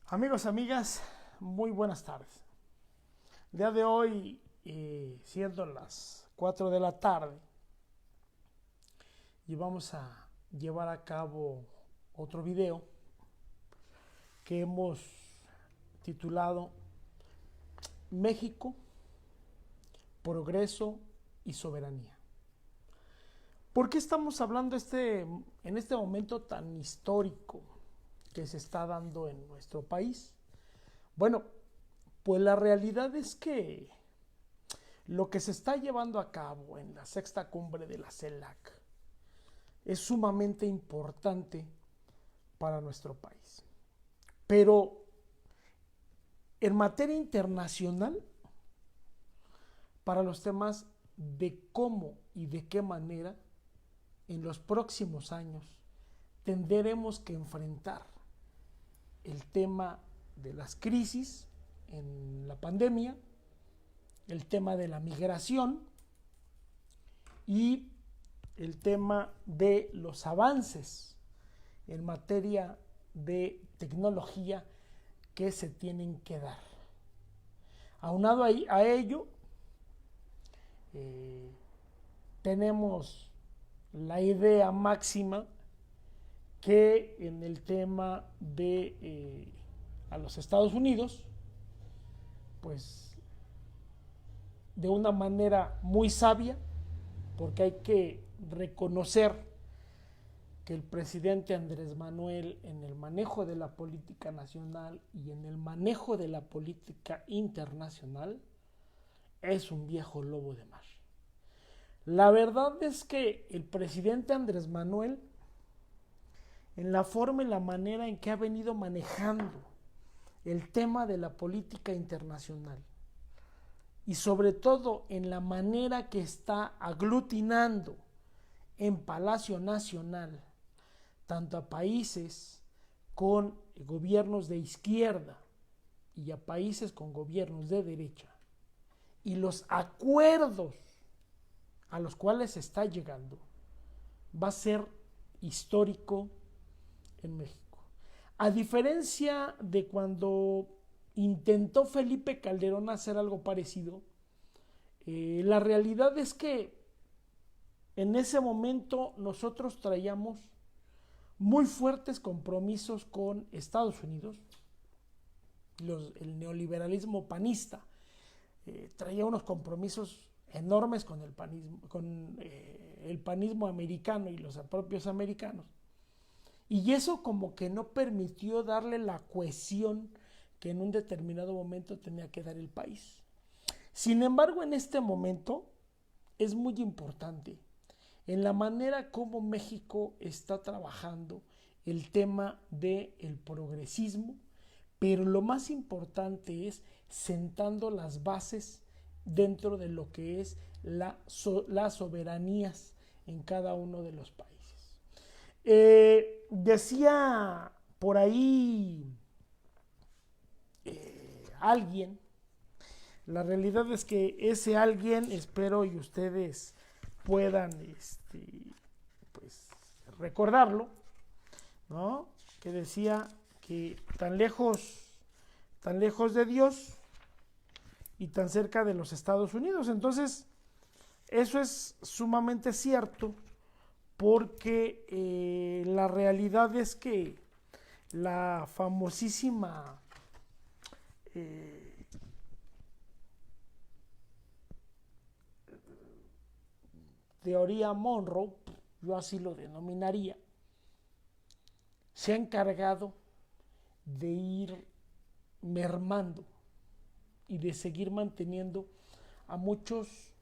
Amigos, amigas, muy buenas tardes. El día de hoy, siendo las 4 de la tarde, y vamos a llevar a cabo otro video que hemos titulado México, Progreso y Soberanía. ¿Por qué estamos hablando en este momento tan histórico que se está dando en nuestro país? Bueno, pues la realidad es que lo que se está llevando a cabo en la sexta cumbre de la CELAC es sumamente importante para nuestro país. Pero en materia internacional, para los temas de cómo y de qué manera en los próximos años tendremos que enfrentar el tema de las crisis en la pandemia, el tema de la migración y el tema de los avances en materia de tecnología que se tienen que dar. Aunado a ello, tenemos la idea máxima que en el tema de a los Estados Unidos, pues de una manera muy sabia, porque hay que reconocer que el presidente Andrés Manuel en el manejo de la política nacional y en el manejo de la política internacional es un viejo lobo de mar. La verdad es que el presidente Andrés Manuel, en la forma y la manera en que ha venido manejando el tema de la política internacional y sobre todo en la manera que está aglutinando en Palacio Nacional tanto a países con gobiernos de izquierda y a países con gobiernos de derecha, y los acuerdos a los cuales se está llegando, va a ser histórico en México. A diferencia de cuando intentó Felipe Calderón hacer algo parecido, la realidad es que en ese momento nosotros traíamos muy fuertes compromisos con Estados Unidos. El neoliberalismo panista traía unos compromisos enormes con el panismo americano y los propios americanos. Y eso como que no permitió darle la cohesión que en un determinado momento tenía que dar el país. Sin embargo, en este momento es muy importante en la manera como México está trabajando el tema del progresismo, pero lo más importante es sentando las bases dentro de lo que es las soberanías en cada uno de los países. Decía por ahí alguien, la realidad es que ese alguien, espero y ustedes puedan pues, recordarlo, ¿no? Que decía que tan lejos de Dios y tan cerca de los Estados Unidos. Entonces, eso es sumamente cierto, porque la realidad es que la famosísima teoría Monroe, yo así lo denominaría, se ha encargado de ir mermando y de seguir manteniendo a muchos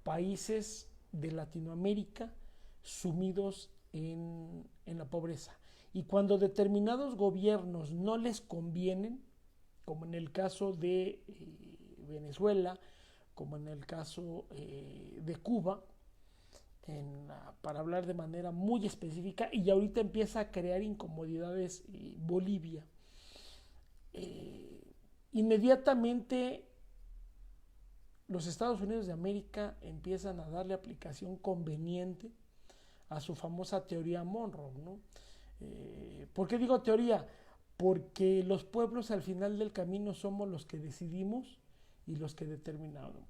países de Latinoamérica sumidos en la pobreza. Y cuando determinados gobiernos no les convienen, como en el caso de Venezuela, como en el caso de Cuba, para hablar de manera muy específica, y ahorita empieza a crear incomodidades Bolivia. Inmediatamente los Estados Unidos de América empiezan a darle aplicación conveniente a su famosa teoría Monroe, ¿no? ¿Por qué digo teoría? porque los pueblos al final del camino somos los que decidimos y los que determinamos.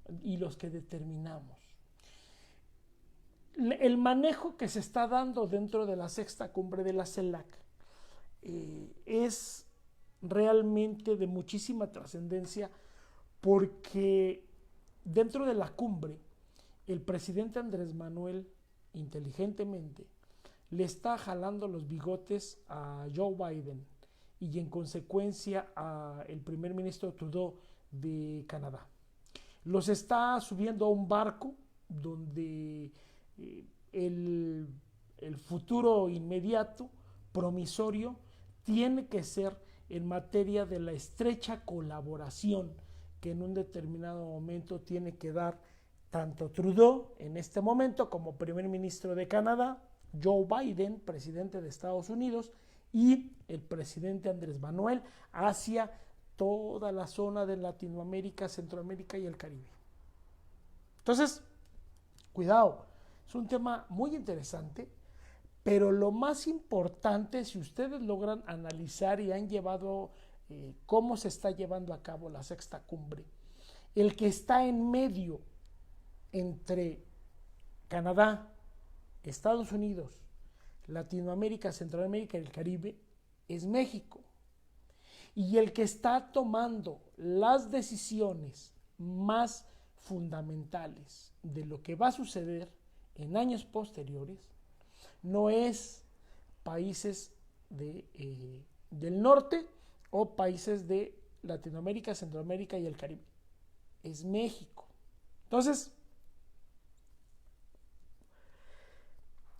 El manejo que se está dando dentro de la sexta cumbre de la CELAC es realmente de muchísima trascendencia, porque dentro de la cumbre el presidente Andrés Manuel inteligentemente le está jalando los bigotes a Joe Biden y en consecuencia al primer ministro Trudeau de Canadá. Los está subiendo a un barco donde el futuro inmediato, promisorio, tiene que ser en materia de la estrecha colaboración que en un determinado momento tiene que dar tanto Trudeau en este momento como primer ministro de Canadá, Joe Biden, presidente de Estados Unidos, y el presidente Andrés Manuel hacia toda la zona de Latinoamérica, Centroamérica y el Caribe. Entonces, cuidado, es un tema muy interesante, pero lo más importante, si ustedes logran analizar y han llevado cómo se está llevando a cabo la sexta cumbre, el que está en medio entre Canadá, Estados Unidos, Latinoamérica, Centroamérica y el Caribe es México. Y el que está tomando las decisiones más fundamentales de lo que va a suceder en años posteriores no es países del norte o países de Latinoamérica, Centroamérica y el Caribe. Es México. Entonces,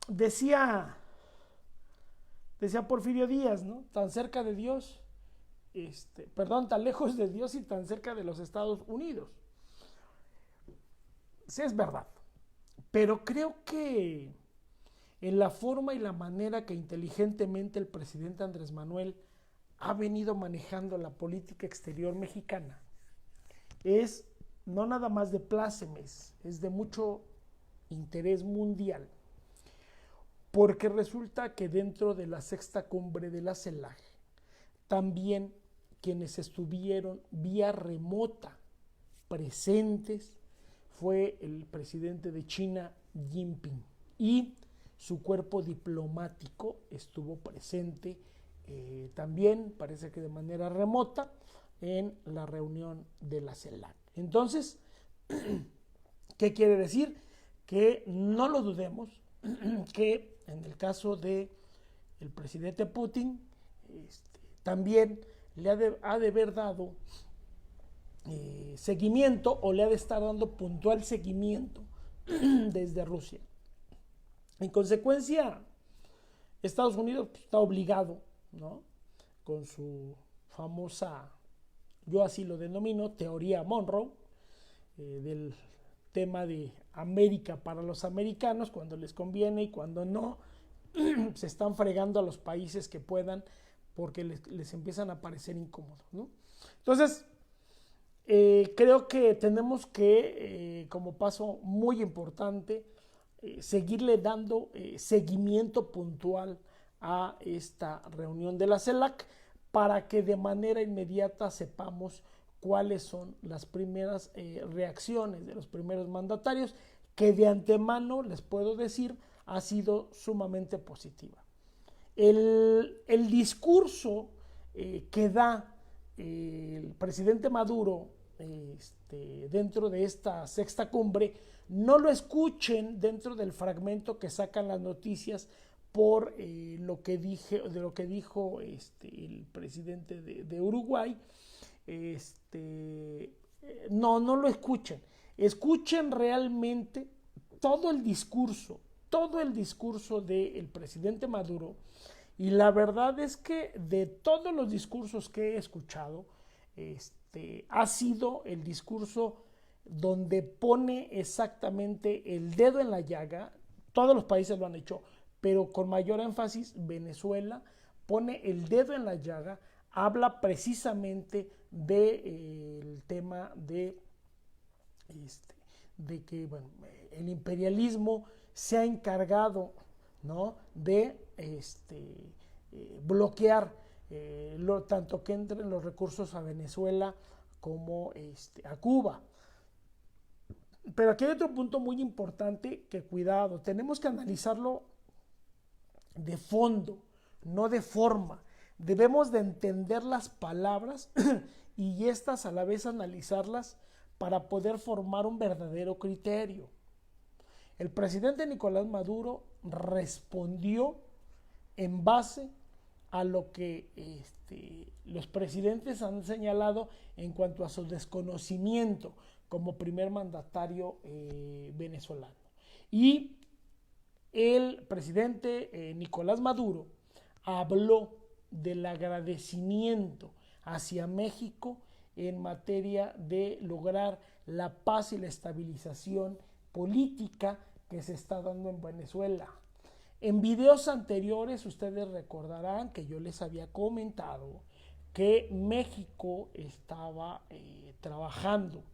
decía Porfirio Díaz, ¿no? Tan cerca de Dios, tan lejos de Dios y tan cerca de los Estados Unidos. Sí, es verdad. Pero creo que en la forma y la manera que inteligentemente el presidente Andrés Manuel ha venido manejando la política exterior mexicana, es no nada más de plácemes, es de mucho interés mundial, porque resulta que dentro de la sexta cumbre de la CELAC, también quienes estuvieron vía remota presentes fue el presidente de China, Jinping, y su cuerpo diplomático estuvo presente también, parece que de manera remota, en la reunión de la CELAC. Entonces, ¿qué quiere decir? Que no lo dudemos, que en el caso de el presidente Putin, también le ha de haber dado seguimiento, o le ha de estar dando puntual seguimiento desde Rusia. En consecuencia, Estados Unidos está obligado, ¿no?, con su famosa, yo así lo denomino, teoría Monroe, del tema de América para los americanos, cuando les conviene y cuando no, se están fregando a los países que puedan porque les empiezan a parecer incómodos, ¿no? Entonces, creo que tenemos que, como paso muy importante, seguirle dando seguimiento puntual a esta reunión de la CELAC para que de manera inmediata sepamos cuáles son las primeras reacciones de los primeros mandatarios, que de antemano les puedo decir ha sido sumamente positiva. El discurso que da el presidente Maduro dentro de esta sexta cumbre, no lo escuchen dentro del fragmento que sacan las noticias por lo que dijo el presidente de Uruguay. No lo escuchen. Escuchen realmente todo el discurso del presidente Maduro, y la verdad es que de todos los discursos que he escuchado, ha sido el discurso donde pone exactamente el dedo en la llaga. Todos los países lo han hecho, pero con mayor énfasis Venezuela pone el dedo en la llaga, habla precisamente del tema de que el imperialismo se ha encargado, ¿no?, de bloquear tanto que entren los recursos a Venezuela como a Cuba. Pero aquí hay otro punto muy importante que cuidado, tenemos que analizarlo de fondo, no de forma. Debemos de entender las palabras y estas a la vez analizarlas para poder formar un verdadero criterio. El presidente Nicolás Maduro respondió en base a lo que los presidentes han señalado en cuanto a su desconocimiento como primer mandatario venezolano. Y el presidente Nicolás Maduro habló del agradecimiento hacia México en materia de lograr la paz y la estabilización política que se está dando en Venezuela. En videos anteriores ustedes recordarán que yo les había comentado que México estaba trabajando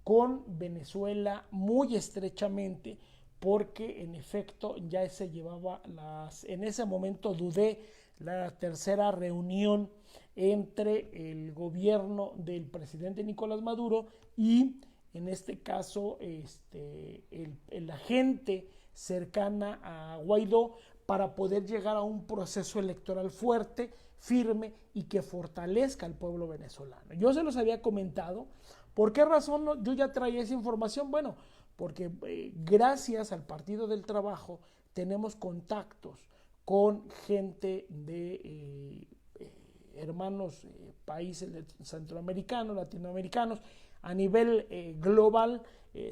con Venezuela muy estrechamente porque en efecto ya se llevaba en ese momento dudé la tercera reunión entre el gobierno del presidente Nicolás Maduro y en este caso la gente cercana a Guaidó para poder llegar a un proceso electoral fuerte, firme y que fortalezca al pueblo venezolano. Yo se los había comentado. ¿Por qué razón yo ya traía esa información? Bueno, porque gracias al Partido del Trabajo tenemos contactos con gente de hermanos países centroamericanos, latinoamericanos. A nivel global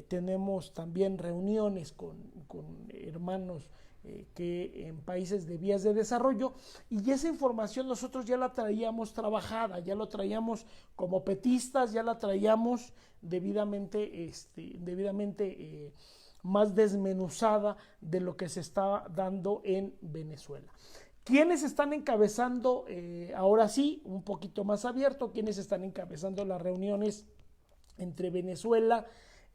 tenemos también reuniones con hermanos que en países de vías de desarrollo, y esa información nosotros ya la traíamos trabajada, ya lo traíamos como petistas, ya la traíamos debidamente más desmenuzada de lo que se está dando en Venezuela. ¿Quiénes están encabezando, ahora sí, un poquito más abierto, quiénes están encabezando las reuniones entre Venezuela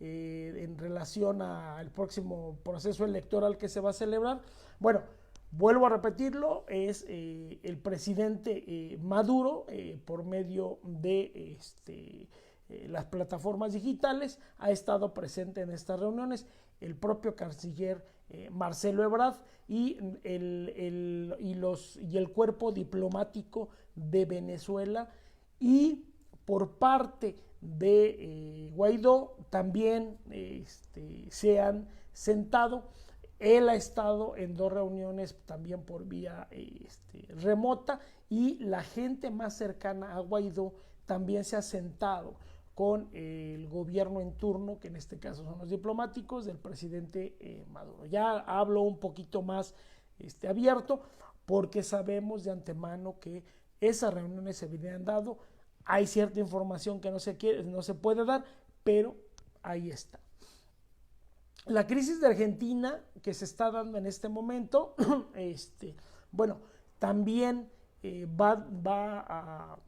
en relación al próximo proceso electoral que se va a celebrar? Bueno, vuelvo a repetirlo, es el presidente Maduro por medio de las plataformas digitales ha estado presente en estas reuniones, el propio canciller Marcelo Ebrard y el cuerpo diplomático de Venezuela, y por parte de Guaidó también se han sentado. Él ha estado en 2 reuniones también por vía remota, y la gente más cercana a Guaidó también se ha sentado con el gobierno en turno, que en este caso son los diplomáticos del presidente Maduro. Ya hablo un poquito más abierto porque sabemos de antemano que esas reuniones se habían dado. Hay cierta información que no se puede dar, pero ahí está. La crisis de Argentina que se está dando en este momento, bueno, también va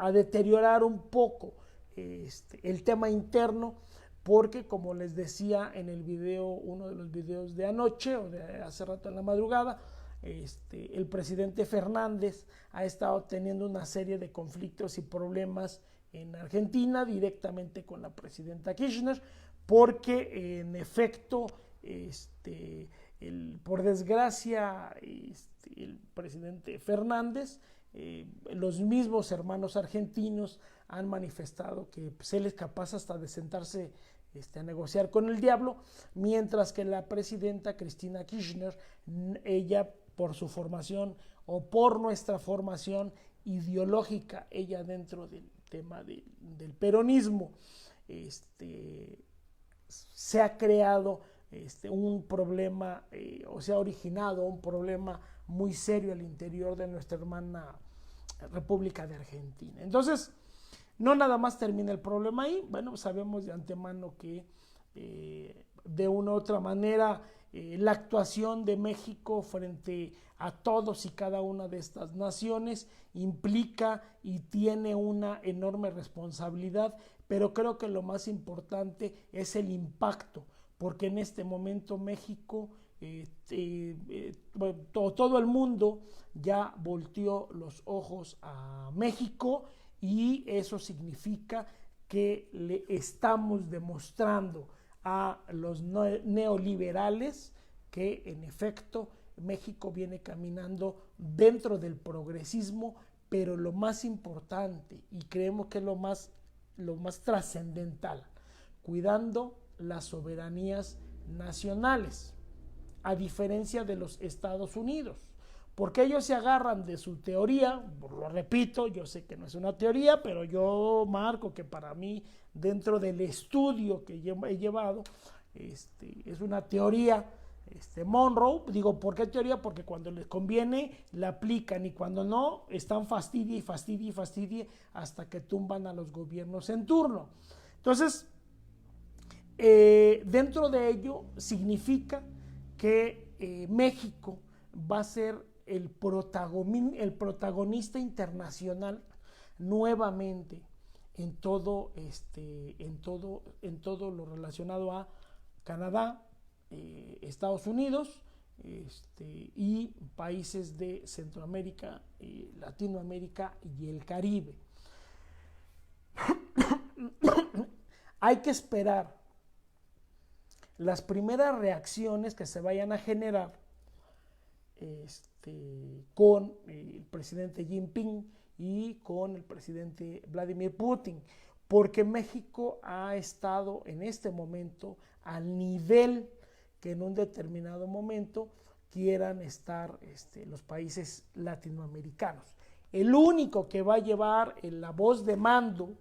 a deteriorar un poco el tema interno, porque como les decía en el video, uno de los videos de anoche o de hace rato en la madrugada, el presidente Fernández ha estado teniendo una serie de conflictos y problemas en Argentina directamente con la presidenta Kirchner, porque en efecto por desgracia el presidente Fernández, los mismos hermanos argentinos han manifestado que él es capaz hasta de sentarse a negociar con el diablo, mientras que la presidenta Cristina Kirchner, ella por su formación o por nuestra formación ideológica, ella dentro del tema del peronismo, se ha creado un problema o se ha originado un problema muy serio al interior de nuestra hermana República de Argentina. Entonces, no nada más termina el problema ahí. Bueno, sabemos de antemano que de una u otra manera la actuación de México frente a todos y cada una de estas naciones implica y tiene una enorme responsabilidad, pero creo que lo más importante es el impacto, porque en este momento México bueno, todo el mundo ya volteó los ojos a México, y eso significa que le estamos demostrando a los neoliberales que en efecto México viene caminando dentro del progresismo, pero lo más importante, y creemos que es lo más trascendental, cuidando las soberanías nacionales, a diferencia de los Estados Unidos, porque ellos se agarran de su teoría. Lo repito, yo sé que no es una teoría, pero yo marco que para mí, dentro del estudio que he llevado, es una teoría, Monroe. Digo, ¿por qué teoría? Porque cuando les conviene la aplican, y cuando no, están fastidie hasta que tumban a los gobiernos en turno. Entonces, dentro de ello significa que México va a ser el protagonista internacional nuevamente en todo lo relacionado a Canadá, Estados Unidos, y países de Centroamérica, Latinoamérica y el Caribe. Hay que esperar las primeras reacciones que se vayan a generar con el presidente Xi Jinping y con el presidente Vladimir Putin, porque México ha estado en este momento al nivel que en un determinado momento quieran estar los países latinoamericanos. El único que va a llevar la voz de mando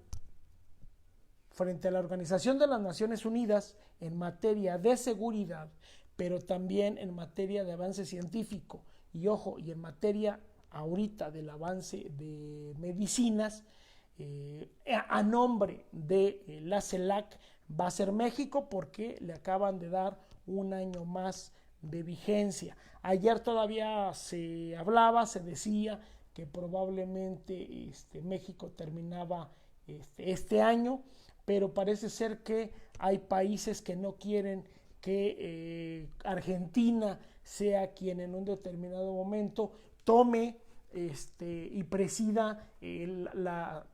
frente a la Organización de las Naciones Unidas en materia de seguridad, pero también en materia de avance científico, y ojo, y en materia ahorita del avance de medicinas, a nombre de la CELAC, va a ser México, porque le acaban de dar un año más de vigencia. Ayer todavía se decía que probablemente México terminaba este año, pero parece ser que hay países que no quieren que Argentina sea quien en un determinado momento tome y presida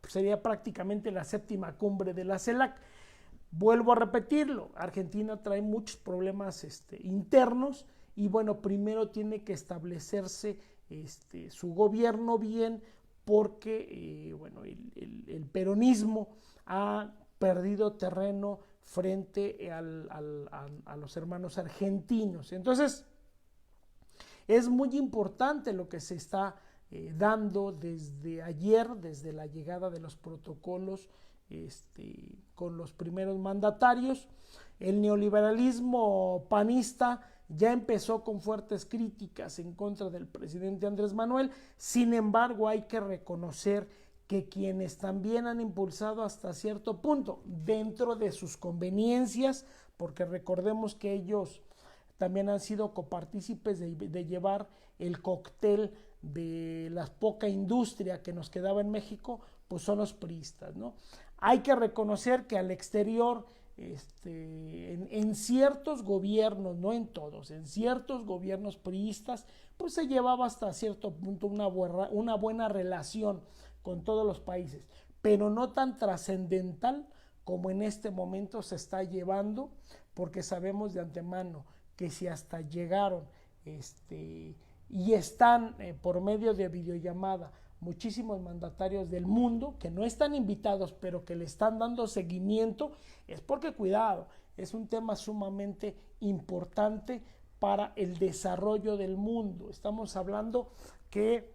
sería prácticamente la séptima cumbre de la CELAC. Vuelvo a repetirlo, Argentina trae muchos problemas internos, y bueno, primero tiene que establecerse su gobierno bien, porque bueno, el peronismo ha perdido terreno frente a los hermanos argentinos. Entonces, es muy importante lo que se está dando desde ayer, desde la llegada de los protocolos con los primeros mandatarios. El neoliberalismo panista ya empezó con fuertes críticas en contra del presidente Andrés Manuel. Sin embargo, hay que reconocer que quienes también han impulsado hasta cierto punto, dentro de sus conveniencias, porque recordemos que ellos también han sido copartícipes de llevar el cóctel de la poca industria que nos quedaba en México, pues son los priistas, ¿no? Hay que reconocer que al exterior, en ciertos gobiernos, no en todos, en ciertos gobiernos priistas, pues se llevaba hasta cierto punto una buena relación con todos los países, pero no tan trascendental como en este momento se está llevando, porque sabemos de antemano que si hasta llegaron y están por medio de videollamada muchísimos mandatarios del mundo que no están invitados, pero que le están dando seguimiento, es porque, cuidado, es un tema sumamente importante para el desarrollo del mundo. Estamos hablando que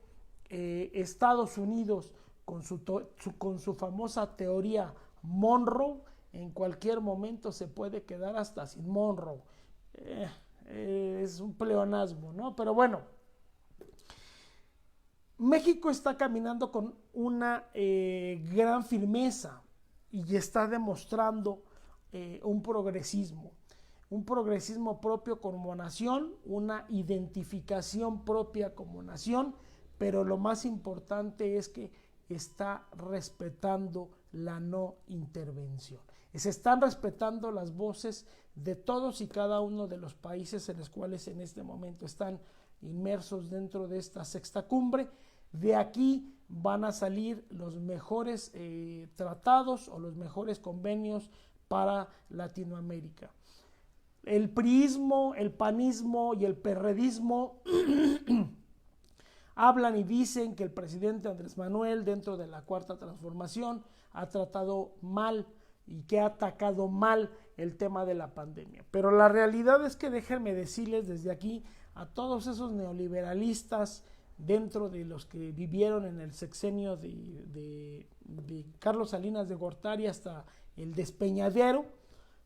Estados Unidos, con su famosa teoría Monroe, en cualquier momento se puede quedar hasta sin Monroe. Es un pleonasmo, ¿no? Pero bueno, México está caminando con una gran firmeza y está demostrando un progresismo propio como nación, una identificación propia como nación, pero lo más importante es que está respetando la no intervención. Se están respetando las voces de todos y cada uno de los países en los cuales en este momento están inmersos dentro de esta sexta cumbre. De aquí van a salir los mejores tratados o los mejores convenios para Latinoamérica. El priismo, el panismo y el perredismo hablan y dicen que el presidente Andrés Manuel, dentro de la Cuarta Transformación, ha tratado mal y que ha atacado mal el tema de la pandemia. Pero la realidad es que déjenme decirles desde aquí a todos esos neoliberalistas dentro de los que vivieron en el sexenio de Carlos Salinas de Gortari hasta el despeñadero,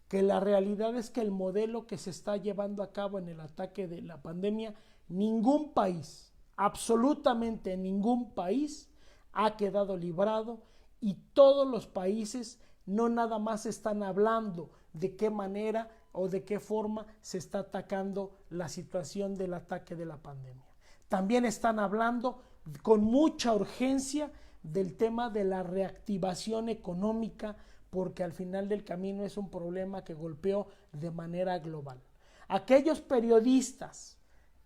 que la realidad es que el modelo que se está llevando a cabo en el ataque de la pandemia, ningún país, absolutamente ningún país ha quedado librado, y todos los países no nada más están hablando de qué manera o de qué forma se está atacando la situación del ataque de la pandemia. También están hablando con mucha urgencia del tema de la reactivación económica, porque al final del camino es un problema que golpeó de manera global. Aquellos periodistas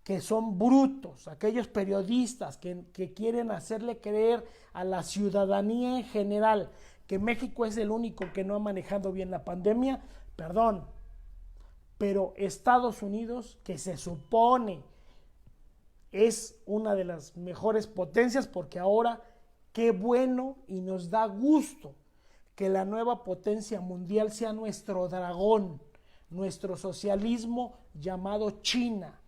que son brutos, aquellos periodistas que quieren hacerle creer a la ciudadanía en general que México es el único que no ha manejado bien la pandemia, perdón, pero Estados Unidos, que se supone es una de las mejores potencias, porque ahora qué bueno y nos da gusto que la nueva potencia mundial sea nuestro dragón, nuestro socialismo llamado China.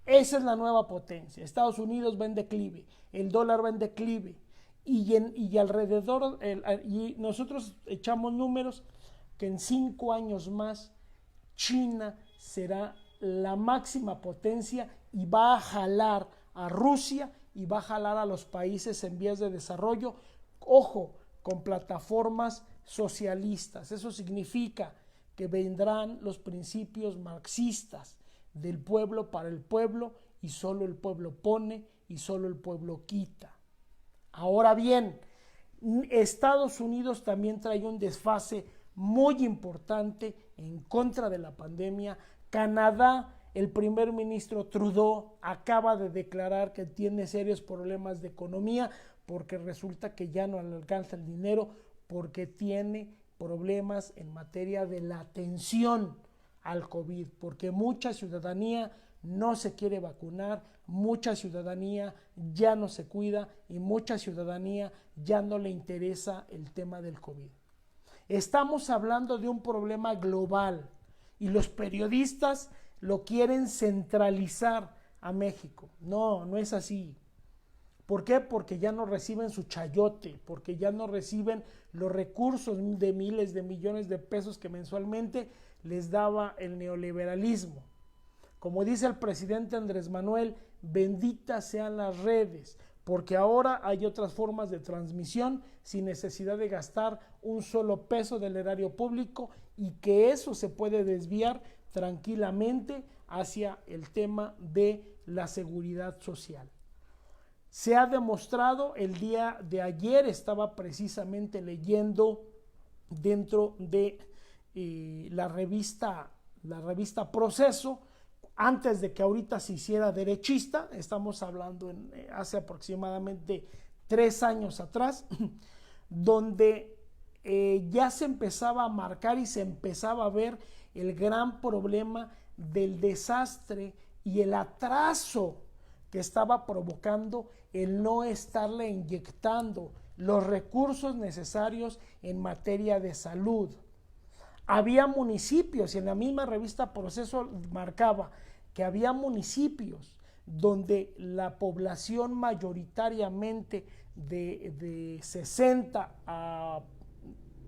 Esa es la nueva potencia. Estados Unidos va en declive, el dólar va en declive, y alrededor, y nosotros echamos números que en 5 años más China será la máxima potencia y va a jalar a Rusia y va a jalar a los países en vías de desarrollo, ojo, con plataformas socialistas. Eso significa que vendrán los principios marxistas del pueblo para el pueblo, y solo el pueblo pone y solo el pueblo quita. Ahora bien, Estados Unidos también trae un desfase muy importante en contra de la pandemia. Canadá, el primer ministro Trudeau acaba de declarar que tiene serios problemas de economía porque resulta que ya no le alcanza el dinero, porque tiene problemas en materia de la atención al COVID, porque mucha ciudadanía no se quiere vacunar, mucha ciudadanía ya no se cuida y mucha ciudadanía ya no le interesa el tema del COVID. Estamos hablando de un problema global y los periodistas lo quieren centralizar a México. No, no es así. ¿Por qué? Porque ya no reciben su chayote, porque ya no reciben los recursos de miles de millones de pesos que mensualmente les daba el neoliberalismo. Como dice el presidente Andrés Manuel, benditas sean las redes, porque ahora hay otras formas de transmisión sin necesidad de gastar un solo peso del erario público, y que eso se puede desviar tranquilamente hacia el tema de la seguridad social. Se ha demostrado, el día de ayer estaba precisamente leyendo dentro de la revista Proceso, antes de que ahorita se hiciera derechista, estamos hablando hace aproximadamente 3 años atrás, donde ya se empezaba a marcar y se empezaba a ver el gran problema del desastre y el atraso que estaba provocando el no estarle inyectando los recursos necesarios en materia de salud. Había municipios, y en la misma revista Proceso marcaba que había municipios donde la población mayoritariamente de 60 a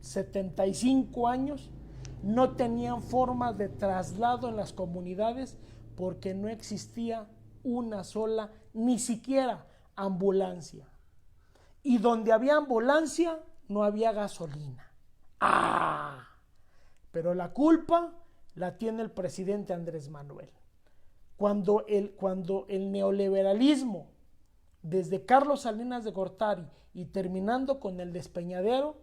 75 años no tenían formas de traslado en las comunidades porque no existía una sola, ni siquiera ambulancia. Y donde había ambulancia no había gasolina. ¡Ah! Pero la culpa la tiene el presidente Andrés Manuel. Cuando el neoliberalismo, desde Carlos Salinas de Gortari y terminando con el despeñadero,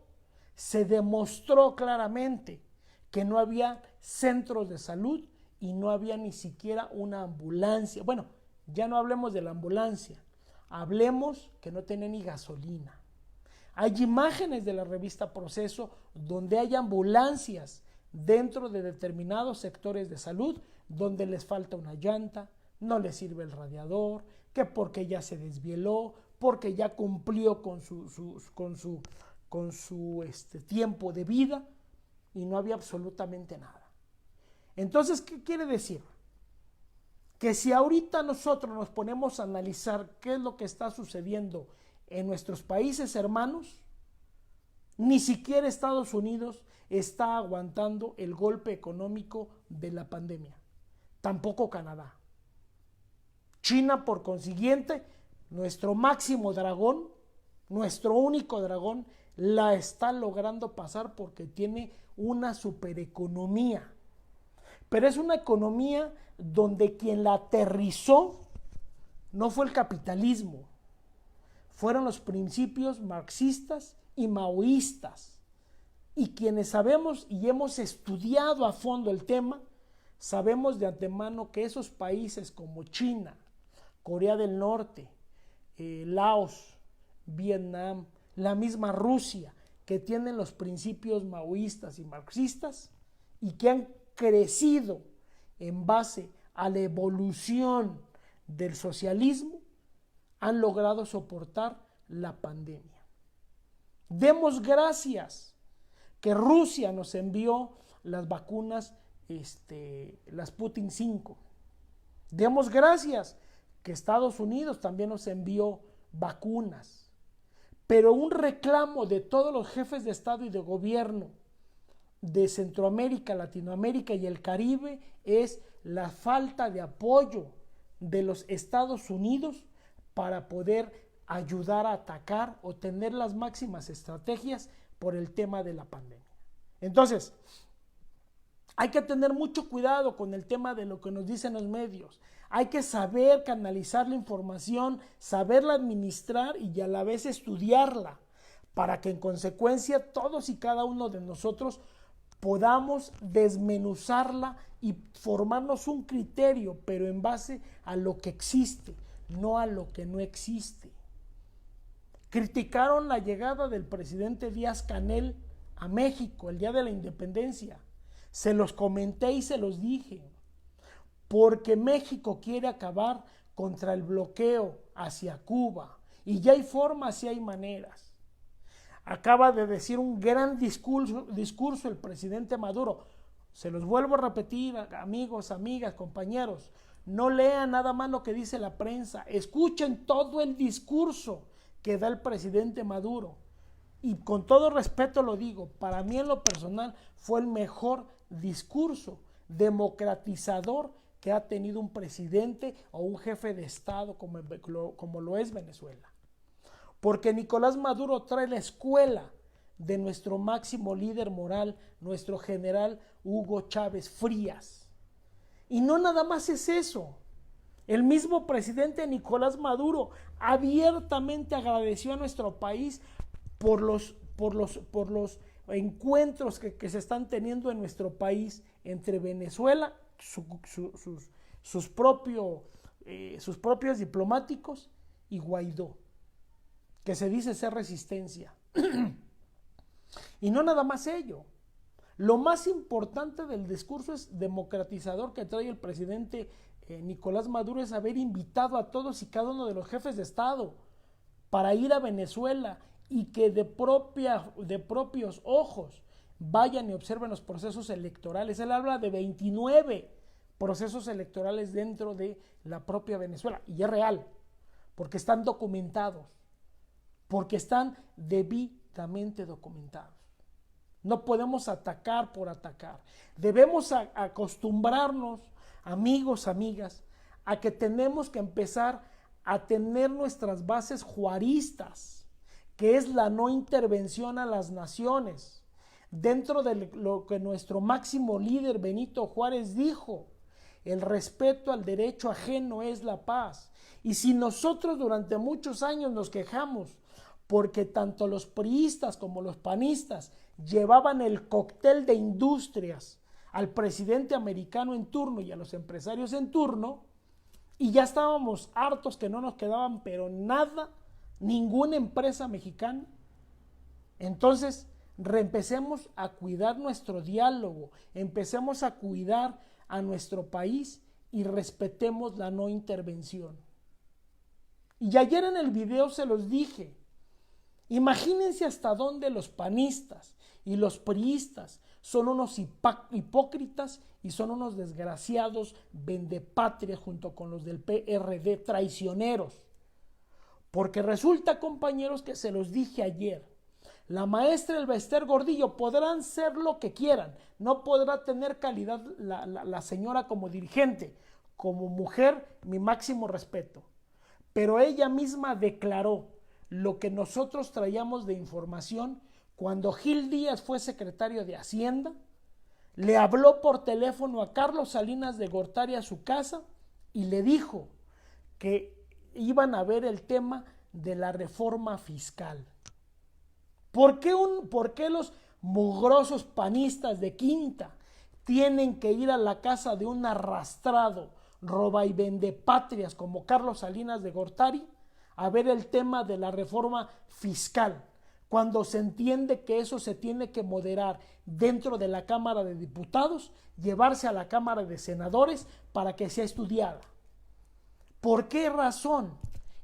se demostró claramente que no había centros de salud y no había ni siquiera una ambulancia. Bueno, ya no hablemos de la ambulancia, hablemos que no tenía ni gasolina. Hay imágenes de la revista Proceso donde hay ambulancias dentro de determinados sectores de salud donde les falta una llanta, no les sirve el radiador, que porque ya se desvieló, porque ya cumplió con su tiempo de vida y no había absolutamente nada. Entonces, ¿qué quiere decir? Que si ahorita nosotros nos ponemos a analizar qué es lo que está sucediendo en nuestros países hermanos, ni siquiera Estados Unidos está aguantando el golpe económico de la pandemia, tampoco Canadá. China, por consiguiente, nuestro máximo dragón, nuestro único dragón, la está logrando pasar porque tiene una supereconomía. Pero es una economía donde quien la aterrizó no fue el capitalismo, fueron los principios marxistas y maoístas. Y quienes sabemos y hemos estudiado a fondo el tema, sabemos de antemano que esos países como China, Corea del Norte, Laos, Vietnam, la misma Rusia, que tienen los principios maoístas y marxistas y que han crecido en base a la evolución del socialismo, han logrado soportar la pandemia. Demos gracias que Rusia nos envió las vacunas, las Sputnik 5. Demos gracias que Estados Unidos también nos envió vacunas. Pero un reclamo de todos los jefes de Estado y de gobierno de Centroamérica, Latinoamérica y el Caribe es la falta de apoyo de los Estados Unidos para poder ayudar a atacar o tener las máximas estrategias por el tema de la pandemia. Entonces, hay que tener mucho cuidado con el tema de lo que nos dicen los medios. Hay que saber canalizar la información, saberla administrar y a la vez estudiarla, para que en consecuencia todos y cada uno de nosotros podamos desmenuzarla y formarnos un criterio, pero en base a lo que existe, no a lo que no existe. Criticaron la llegada del presidente Díaz-Canel a México el día de la independencia. Se los comenté y se los dije, porque México quiere acabar contra el bloqueo hacia Cuba, y ya hay formas y hay maneras. Acaba de decir un gran discurso el presidente Maduro. Se los vuelvo a repetir, amigos, amigas, compañeros, no lean nada más lo que dice la prensa, escuchen todo el discurso que da el presidente Maduro. Y con todo respeto lo digo, para mí en lo personal fue el mejor discurso democratizador que ha tenido un presidente o un jefe de Estado como lo es Venezuela. Porque Nicolás Maduro trae la escuela de nuestro máximo líder moral, nuestro general Hugo Chávez Frías. Y no nada más es eso. El mismo presidente Nicolás Maduro abiertamente agradeció a nuestro país por los encuentros que se están teniendo en nuestro país entre Venezuela, sus propios diplomáticos, y Guaidó, que se dice ser resistencia. Y no nada más ello. Lo más importante del discurso es democratizador que trae el presidente Nicolás Maduro es haber invitado a todos y cada uno de los jefes de Estado para ir a Venezuela y que de propios ojos vayan y observen los procesos electorales. Él habla de 29 procesos electorales dentro de la propia Venezuela, y es real, porque están documentados, porque están debidamente documentados. No podemos atacar por atacar. Debemos acostumbrarnos, amigos, amigas, a que tenemos que empezar a tener nuestras bases juaristas, que es la no intervención a las naciones, dentro de lo que nuestro máximo líder Benito Juárez dijo: el respeto al derecho ajeno es la paz. Y si nosotros durante muchos años nos quejamos porque tanto los priistas como los panistas llevaban el cóctel de industrias al presidente americano en turno y a los empresarios en turno, y ya estábamos hartos que no nos quedaban pero nada, ninguna empresa mexicana. Entonces, reempecemos a cuidar nuestro diálogo, empecemos a cuidar a nuestro país y respetemos la no intervención. Y ayer en el video se los dije, imagínense hasta dónde los panistas y los priistas son unos hipócritas y son unos desgraciados vendepatrias junto con los del PRD traicioneros. Porque resulta, compañeros, que se los dije ayer, la maestra Elbester Gordillo podrán ser lo que quieran, no podrá tener calidad la señora como dirigente, como mujer, mi máximo respeto. Pero ella misma declaró lo que nosotros traíamos de información cuando Gil Díaz fue secretario de Hacienda, le habló por teléfono a Carlos Salinas de Gortari a su casa y le dijo que iban a ver el tema de la reforma fiscal. ¿Por qué los mugrosos panistas de quinta tienen que ir a la casa de un arrastrado, roba y vende patrias como Carlos Salinas de Gortari a ver el tema de la reforma fiscal, cuando se entiende que eso se tiene que moderar dentro de la Cámara de Diputados, llevarse a la Cámara de Senadores para que sea estudiada? ¿Por qué razón?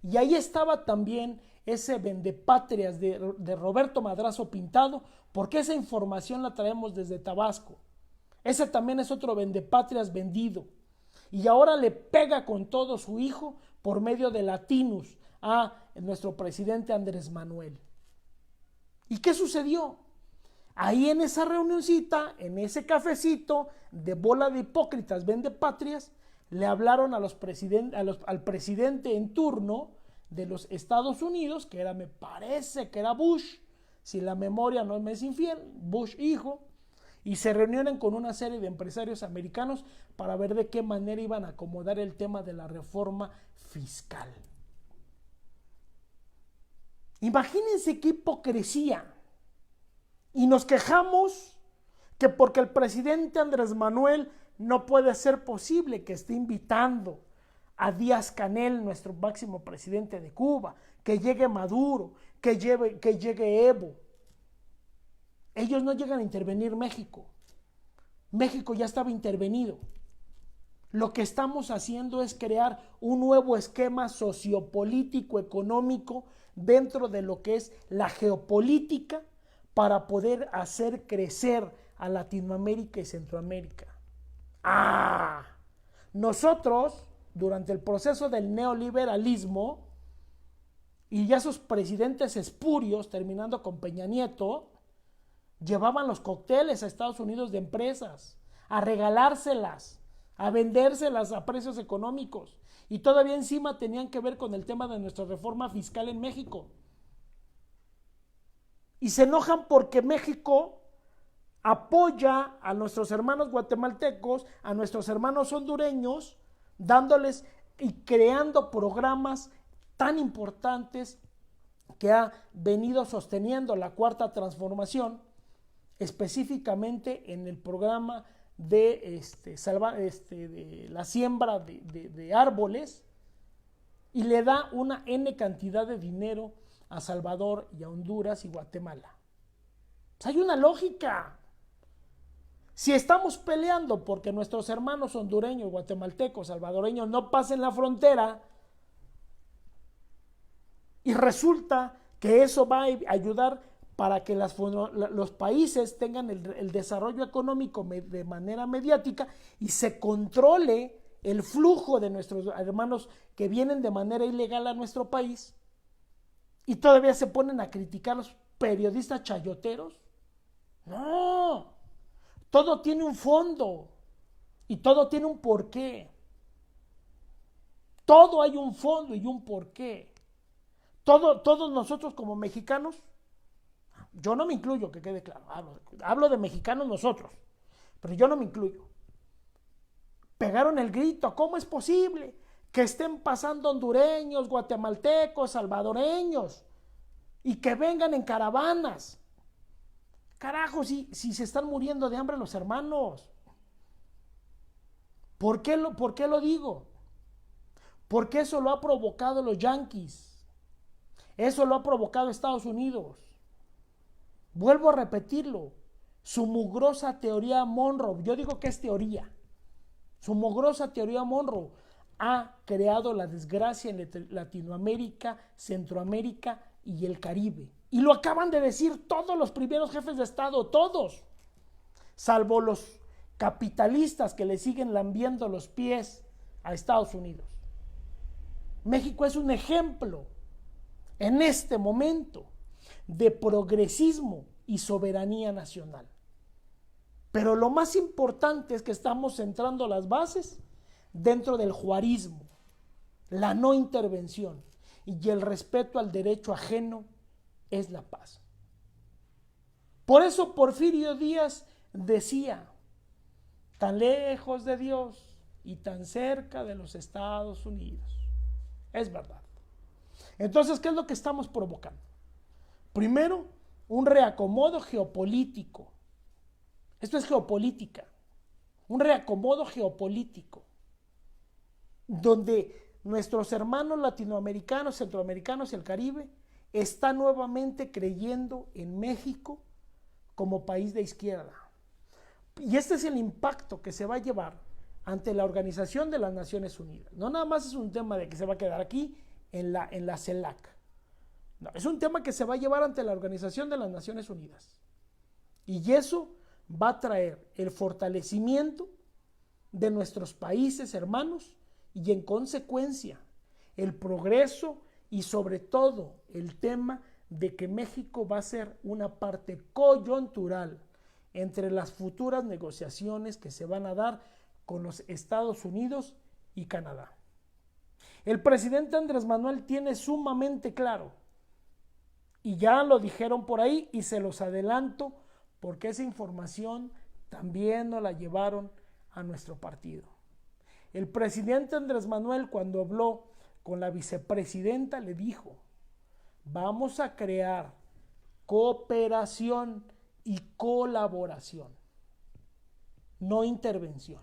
Y ahí estaba también ese vendepatrias de Roberto Madrazo Pintado, porque esa información la traemos desde Tabasco. Ese también es otro vendepatrias vendido. Y ahora le pega con todo su hijo por medio de Latinus a nuestro presidente Andrés Manuel. ¿Y qué sucedió? Ahí en esa reunioncita, en ese cafecito de bola de hipócritas vendepatrias, le hablaron al presidente en turno de los Estados Unidos, que era, me parece que era Bush, si la memoria no me es infiel, Bush hijo, y se reunieron con una serie de empresarios americanos para ver de qué manera iban a acomodar el tema de la reforma fiscal. Imagínense qué hipocresía. Y nos quejamos que porque el presidente Andrés Manuel no puede ser posible que esté invitando a Díaz-Canel, nuestro máximo presidente de Cuba, que llegue Maduro, que llegue Evo. Ellos no llegan a intervenir México. México ya estaba intervenido. Lo que estamos haciendo es crear un nuevo esquema sociopolítico, económico, dentro de lo que es la geopolítica, para poder hacer crecer a Latinoamérica y Centroamérica. Nosotros, durante el proceso del neoliberalismo, y ya esos presidentes espurios, terminando con Peña Nieto, llevaban los cócteles a Estados Unidos de empresas, a regalárselas, a vendérselas a precios económicos, y todavía encima tenían que ver con el tema de nuestra reforma fiscal en México. Y se enojan porque México apoya a nuestros hermanos guatemaltecos, a nuestros hermanos hondureños, dándoles y creando programas tan importantes que ha venido sosteniendo la Cuarta Transformación, específicamente en el programa de la siembra de árboles, y le da una N cantidad de dinero a Salvador y a Honduras y Guatemala. Pues hay una lógica. Si estamos peleando porque nuestros hermanos hondureños, guatemaltecos, salvadoreños no pasen la frontera, y resulta que eso va a ayudar para que los países tengan el desarrollo económico de manera mediática y se controle el flujo de nuestros hermanos que vienen de manera ilegal a nuestro país, y todavía se ponen a criticar a los periodistas chayoteros. No, todo tiene un fondo y todo tiene un porqué. Todo hay un fondo y un porqué. Todos nosotros como mexicanos, yo no me incluyo, que quede claro, hablo de mexicanos nosotros, pero yo no me incluyo. Pegaron el grito, ¿cómo es posible que estén pasando hondureños, guatemaltecos, salvadoreños y que vengan en caravanas. Carajo, si se están muriendo de hambre los hermanos. ¿Por qué lo digo? Porque eso lo ha provocado los yanquis. Eso lo ha provocado Estados Unidos. Vuelvo a repetirlo. Su mugrosa teoría Monroe, yo digo que es teoría. Su mugrosa teoría Monroe ha creado la desgracia en Latinoamérica, Centroamérica y el Caribe. Y lo acaban de decir todos los primeros jefes de Estado, todos, salvo los capitalistas que le siguen lambiendo los pies a Estados Unidos. México es un ejemplo en este momento de progresismo y soberanía nacional. Pero lo más importante es que estamos centrando las bases dentro del juarismo, la no intervención y el respeto al derecho ajeno es la paz. Por eso Porfirio Díaz decía, tan lejos de Dios y tan cerca de los Estados Unidos. Es verdad. Entonces, ¿qué es lo que estamos provocando? Primero, un reacomodo geopolítico. Esto es geopolítica. Un reacomodo geopolítico. Donde nuestros hermanos latinoamericanos, centroamericanos y el Caribe están nuevamente creyendo en México como país de izquierda. Y este es el impacto que se va a llevar ante la Organización de las Naciones Unidas. No nada más es un tema de que se va a quedar aquí en la CELAC. No, es un tema que se va a llevar ante la Organización de las Naciones Unidas. Y eso va a traer el fortalecimiento de nuestros países hermanos y en consecuencia el progreso y sobre todo el tema de que México va a ser una parte coyuntural entre las futuras negociaciones que se van a dar con los Estados Unidos y Canadá. El presidente Andrés Manuel tiene sumamente claro, y ya lo dijeron por ahí y se los adelanto porque esa información también nos la llevaron a nuestro partido. El presidente Andrés Manuel, cuando habló con la vicepresidenta, le dijo, vamos a crear cooperación y colaboración, no intervención.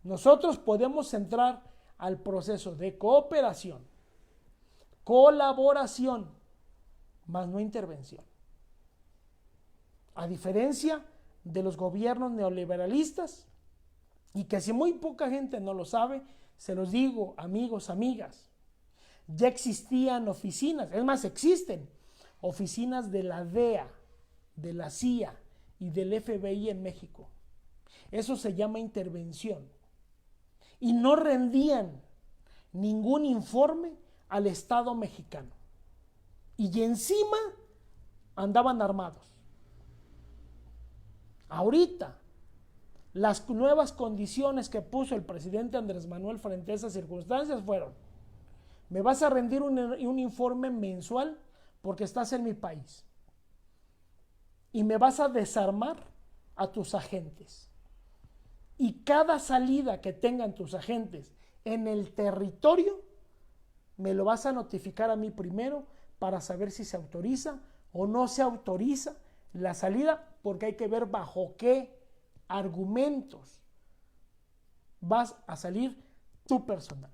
Nosotros podemos entrar al proceso de cooperación, colaboración, más no intervención. A diferencia de los gobiernos neoliberalistas, y que si muy poca gente no lo sabe, se los digo, amigos, amigas, ya existían oficinas, es más, existen oficinas de la DEA, de la CIA y del FBI en México. Eso se llama intervención. Y no rendían ningún informe al Estado mexicano. Y encima andaban armados. Ahorita, las nuevas condiciones que puso el presidente Andrés Manuel frente a esas circunstancias fueron: me vas a rendir un informe mensual porque estás en mi país y me vas a desarmar a tus agentes, y cada salida que tengan tus agentes en el territorio me lo vas a notificar a mí primero para saber si se autoriza o no se autoriza la salida, porque hay que ver bajo qué argumentos vas a salir tu personal.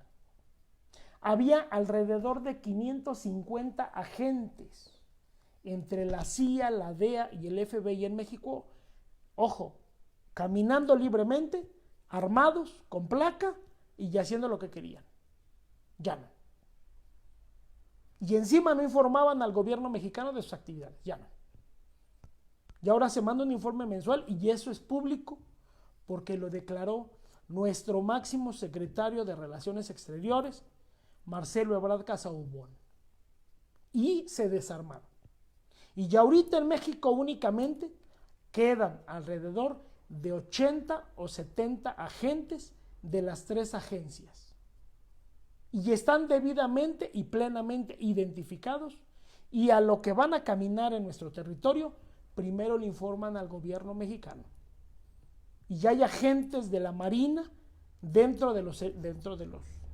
Había alrededor de 550 agentes entre la CIA, la DEA y el FBI en México, ojo, caminando libremente, armados, con placa y haciendo lo que querían. Ya no. Y encima no informaban al gobierno mexicano de sus actividades, ya no. Y ahora se manda un informe mensual y eso es público porque lo declaró nuestro máximo secretario de Relaciones Exteriores, Marcelo Ebrard Casaubon. Y se desarmaron. Y ya ahorita en México únicamente quedan alrededor de 80 o 70 agentes de las 3 agencias. Y están debidamente y plenamente identificados, y a lo que van a caminar en nuestro territorio, primero le informan al gobierno mexicano. Y ya hay agentes de la Marina dentro de los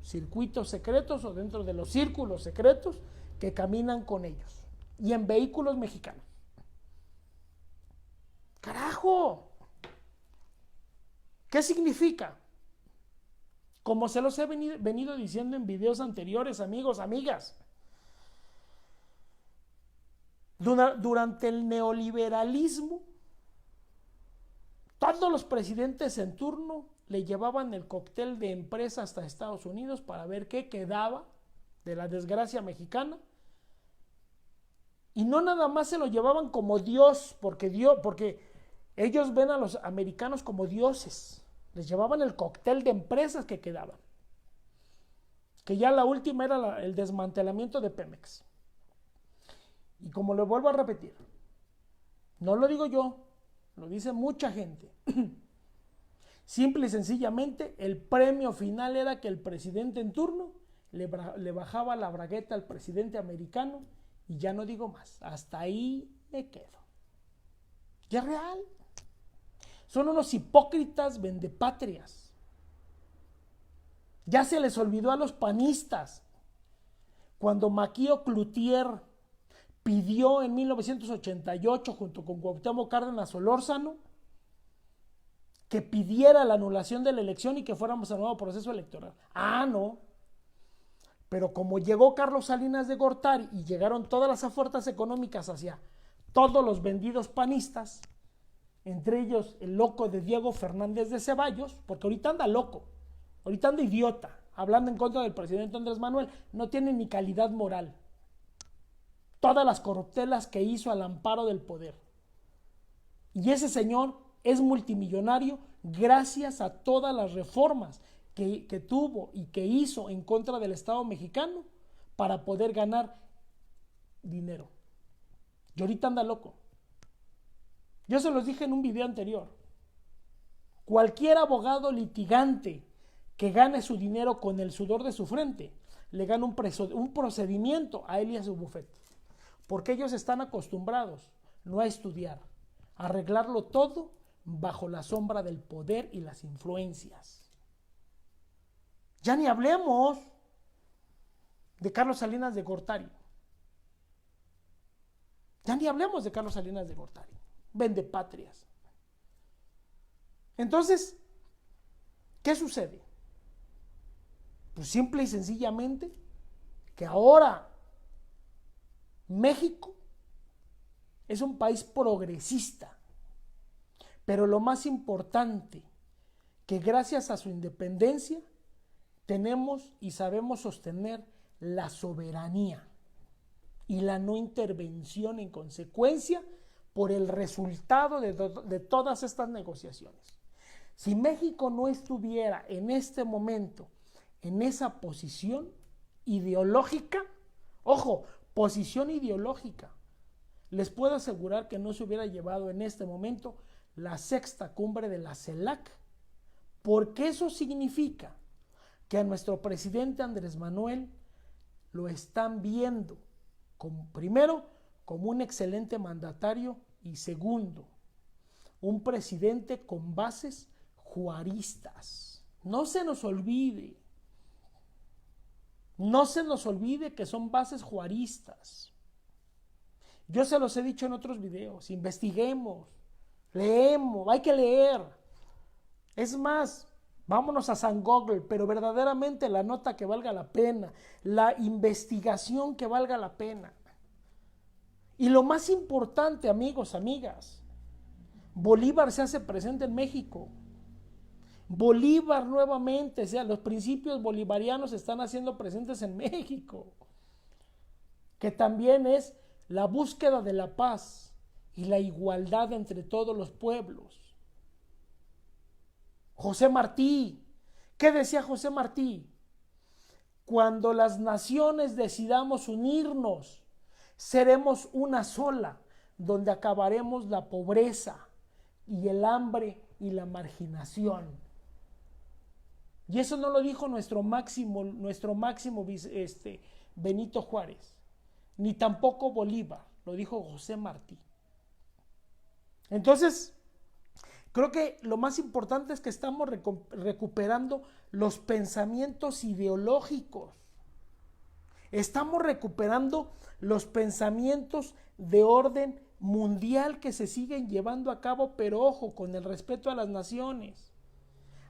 circuitos secretos o dentro de los círculos secretos que caminan con ellos y en vehículos mexicanos. ¡Carajo! ¿Qué significa? Como se los he venido diciendo en videos anteriores, amigos, amigas, durante el neoliberalismo, todos los presidentes en turno le llevaban el cóctel de empresa hasta Estados Unidos para ver qué quedaba de la desgracia mexicana. Y no nada más se lo llevaban como Dios, porque ellos ven a los americanos como dioses. Les llevaban el cóctel de empresas que quedaban. Que ya la última era el desmantelamiento de Pemex. Y como lo vuelvo a repetir, no lo digo yo, lo dice mucha gente. Simple y sencillamente, el premio final era que el presidente en turno le bajaba la bragueta al presidente americano y ya no digo más. Hasta ahí me quedo. Ya es real. Son unos hipócritas vendepatrias. Ya se les olvidó a los panistas cuando Maquio Cloutier pidió en 1988 junto con Cuauhtémoc Cárdenas Solórzano que pidiera la anulación de la elección y que fuéramos a nuevo proceso electoral. Ah, no. Pero como llegó Carlos Salinas de Gortari y llegaron todas las ofertas económicas hacia todos los vendidos panistas, entre ellos el loco de Diego Fernández de Ceballos, porque ahorita anda loco, ahorita anda idiota, hablando en contra del presidente Andrés Manuel, no tiene ni calidad moral. Todas las corruptelas que hizo al amparo del poder. Y ese señor es multimillonario gracias a todas las reformas que tuvo y que hizo en contra del Estado mexicano para poder ganar dinero. Y ahorita anda loco. Yo se los dije en un video anterior. Cualquier abogado litigante que gane su dinero con el sudor de su frente, le gana un procedimiento a él y a su bufete. Porque ellos están acostumbrados no a estudiar, a arreglarlo todo bajo la sombra del poder y las influencias. Ya ni hablemos de Carlos Salinas de Gortari. Ya ni hablemos de Carlos Salinas de Gortari. Vendepatrias. Entonces, ¿qué sucede? Pues simple y sencillamente que ahora México es un país progresista, pero lo más importante, que gracias a su independencia tenemos y sabemos sostener la soberanía y la no intervención en consecuencia por el resultado de todas estas negociaciones. Si México no estuviera en este momento en esa posición ideológica, ojo, posición ideológica, les puedo asegurar que no se hubiera llevado en este momento la sexta cumbre de la CELAC, porque eso significa que a nuestro presidente Andrés Manuel lo están viendo primero como un excelente mandatario y segundo, un presidente con bases juaristas. No se nos olvide que son bases juaristas. Yo se los he dicho en otros videos, investiguemos, leemos, hay que leer. Es más, vámonos a San Google, pero verdaderamente la nota que valga la pena, la investigación que valga la pena. Y lo más importante, amigos, amigas, Bolívar se hace presente en México. Bolívar nuevamente, o sea, los principios bolivarianos se están haciendo presentes en México, que también es la búsqueda de la paz y la igualdad entre todos los pueblos. José Martí, ¿qué decía José Martí? Cuando las naciones decidamos unirnos, seremos una sola, donde acabaremos la pobreza y el hambre y la marginación. Y eso no lo dijo nuestro máximo Benito Juárez, ni tampoco Bolívar, lo dijo José Martí. Entonces, Creo que lo más importante es que estamos recuperando los pensamientos ideológicos. Estamos recuperando los pensamientos de orden mundial que se siguen llevando a cabo, pero ojo, con el respeto a las naciones,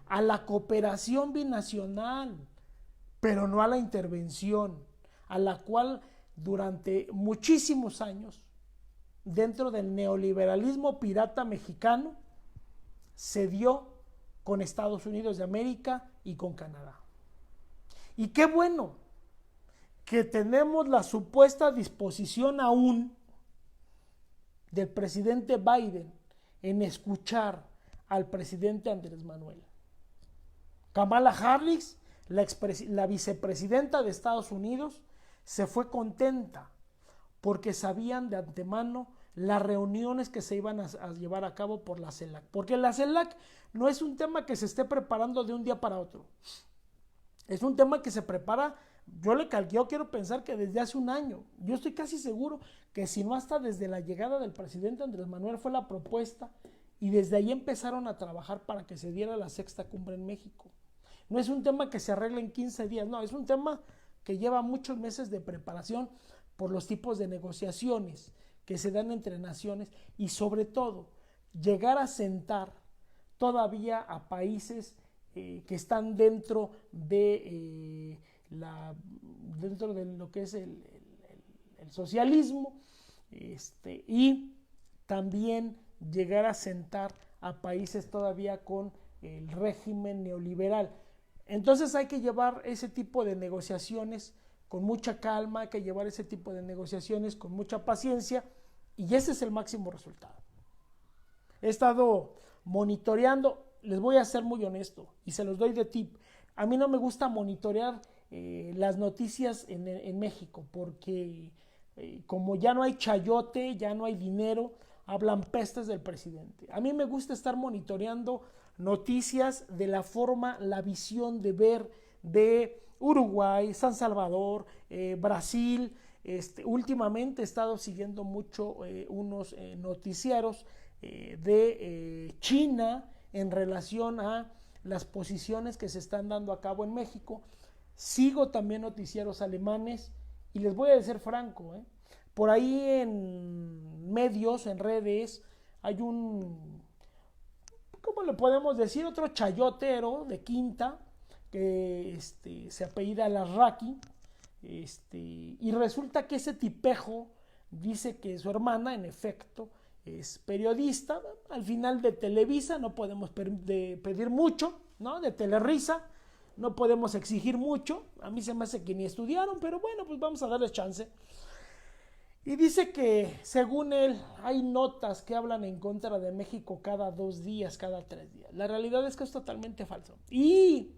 a la cooperación binacional, pero no a la intervención, a la cual durante muchísimos años, dentro del neoliberalismo pirata mexicano, se dio con Estados Unidos de América y con Canadá. Y qué bueno que tenemos la supuesta disposición aún del presidente Biden en escuchar al presidente Andrés Manuel. Kamala Harris, la vicepresidenta de Estados Unidos, se fue contenta porque sabían de antemano las reuniones que se iban a llevar a cabo por la CELAC. Porque la CELAC no es un tema que se esté preparando de un día para otro. Es un tema que se prepara, yo quiero pensar que desde hace un año. Yo estoy casi seguro que si no hasta desde la llegada del presidente Andrés Manuel fue la propuesta y desde ahí empezaron a trabajar para que se diera la sexta cumbre en México. No es un tema que se arregle en 15 días, no, es un tema que lleva muchos meses de preparación por los tipos de negociaciones que se dan entre naciones y sobre todo llegar a sentar todavía a países que están dentro de lo que es el socialismo, y también llegar a sentar a países todavía con el régimen neoliberal. Entonces hay que llevar ese tipo de negociaciones con mucha calma, hay que llevar ese tipo de negociaciones con mucha paciencia, y ese es el máximo resultado. He estado monitoreando, les voy a ser muy honesto y se los doy de tip. A mí no me gusta monitorear las noticias en México porque como ya no hay chayote, ya no hay dinero, hablan pestes del presidente. A mí me gusta estar monitoreando noticias de la forma, la visión de ver de Uruguay, San Salvador, Brasil. Últimamente he estado siguiendo mucho unos noticieros de China en relación a las posiciones que se están dando a cabo en México. Sigo también noticieros alemanes y les voy a decir franco, por ahí en medios, en redes, hay ¿cómo le podemos decir? Otro chayotero de quinta que se apellida Larraqui, y resulta que ese tipejo dice que su hermana, en efecto, es periodista. Al final de Televisa no podemos pedir mucho, ¿no? De Telerisa no podemos exigir mucho. A mí se me hace que ni estudiaron, pero bueno, pues vamos a darles chance. Y dice que, según él, hay notas que hablan en contra de México cada 2 días, cada 3 días. La realidad es que es totalmente falso. Y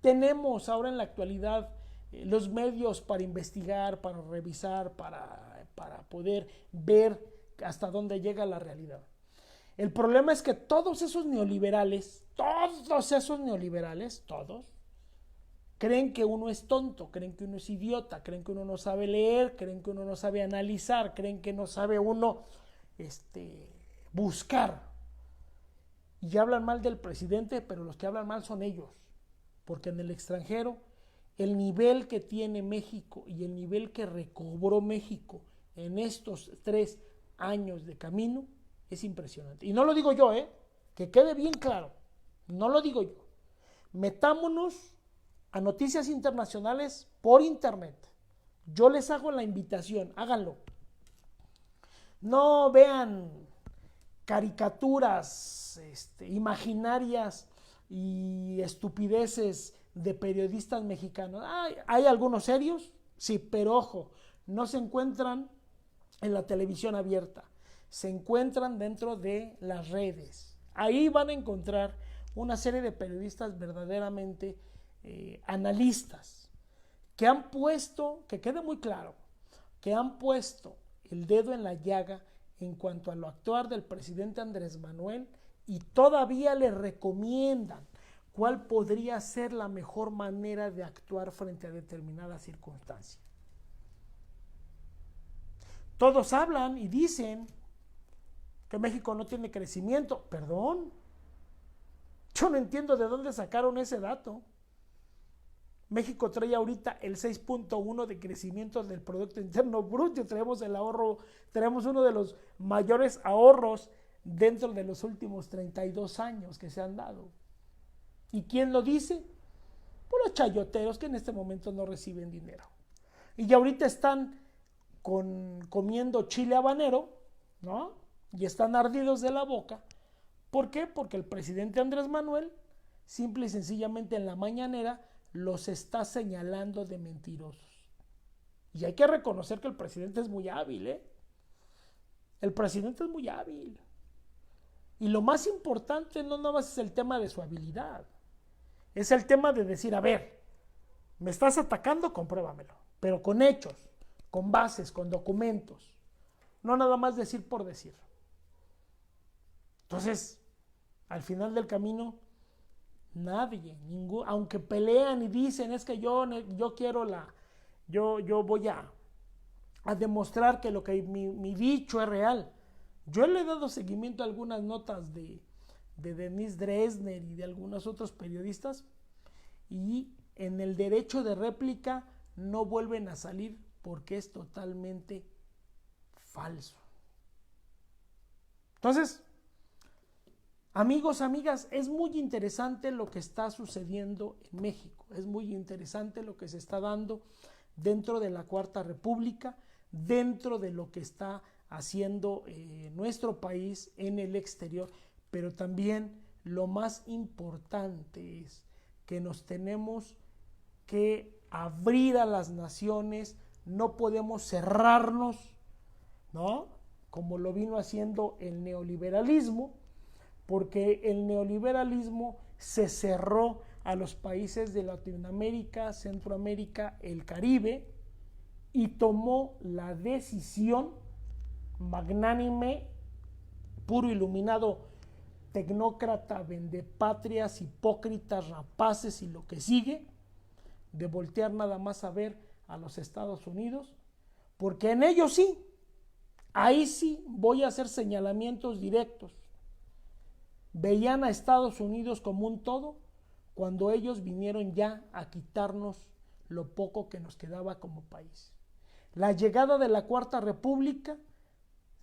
tenemos ahora en la actualidad los medios para investigar, para revisar, para poder ver hasta dónde llega la realidad. El problema es que todos esos neoliberales, todos, creen que uno es tonto, creen que uno es idiota, creen que uno no sabe leer, creen que uno no sabe analizar, creen que no sabe uno buscar. Y hablan mal del presidente, pero los que hablan mal son ellos. Porque en el extranjero, el nivel que tiene México y el nivel que recobró México en estos 3 años de camino es impresionante. Y no lo digo yo, que quede bien claro, no lo digo yo. Metámonos a noticias internacionales por internet. Yo les hago la invitación, háganlo. No vean caricaturas imaginarias y estupideces de periodistas mexicanos. Hay algunos serios, sí, pero ojo, no se encuentran en la televisión abierta, se encuentran dentro de las redes. Ahí van a encontrar una serie de periodistas verdaderamente analistas que han puesto, que quede muy claro, que han puesto el dedo en la llaga en cuanto a lo actuar del presidente Andrés Manuel y todavía le recomiendan cuál podría ser la mejor manera de actuar frente a determinadas circunstancias. Todos hablan y dicen que México no tiene crecimiento. Perdón, Yo no entiendo de dónde sacaron ese dato. México trae ahorita el 6.1 de crecimiento del Producto Interno Bruto. Tenemos el ahorro, tenemos uno de los mayores ahorros dentro de los últimos 32 años que se han dado. ¿Y quién lo dice? Pues los chayoteros que en este momento no reciben dinero. Y ya ahorita están comiendo chile habanero, ¿no? Y están ardidos de la boca. ¿Por qué? Porque el presidente Andrés Manuel, simple y sencillamente en la mañanera, los está señalando de mentirosos. Y hay que reconocer que el presidente es muy hábil, ¿eh? El presidente es muy hábil. Y lo más importante no nada más es el tema de su habilidad. Es el tema de decir, a ver, me estás atacando, compruébamelo. Pero con hechos, con bases, con documentos. No nada más decir por decir. Entonces, al final del camino, nadie, aunque pelean y dicen, es que yo quiero yo voy a demostrar que lo que mi dicho es real. Yo le he dado seguimiento a algunas notas de Denise Dresner y de algunos otros periodistas, y en el derecho de réplica no vuelven a salir porque es totalmente falso. Entonces, amigos, amigas, es muy interesante lo que está sucediendo en México, es muy interesante lo que se está dando dentro de la Cuarta República, dentro de lo que está haciendo nuestro país en el exterior, pero también lo más importante es que nos tenemos que abrir a las naciones, no podemos cerrarnos, ¿no? Como lo vino haciendo el neoliberalismo, porque el neoliberalismo se cerró a los países de Latinoamérica, Centroamérica, el Caribe, y tomó la decisión magnánime, puro iluminado, tecnócrata, vendepatrias, hipócritas, rapaces y lo que sigue, de voltear nada más a ver a los Estados Unidos, porque en ellos sí, ahí sí voy a hacer señalamientos directos. Veían a Estados Unidos como un todo cuando ellos vinieron ya a quitarnos lo poco que nos quedaba como país. La llegada de la Cuarta República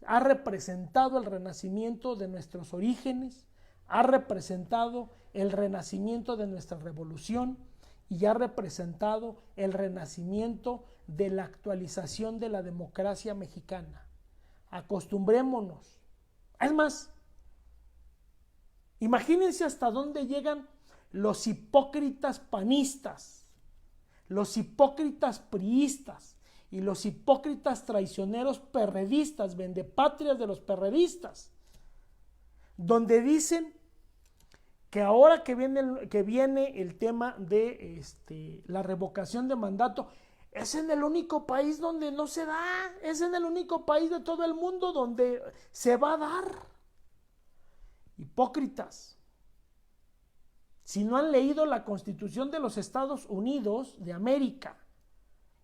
ha representado el renacimiento de nuestros orígenes, ha representado el renacimiento de nuestra revolución y ha representado el renacimiento de la actualización de la democracia mexicana. Acostumbrémonos. Es más, imagínense hasta dónde llegan los hipócritas panistas, los hipócritas priistas y los hipócritas traicioneros perredistas, vendepatrias de los perredistas, donde dicen que ahora que viene el tema de la revocación de mandato, es en el único país donde no se da, es en el único país de todo el mundo donde se va a dar. Hipócritas. Si no han leído la Constitución de los Estados Unidos de América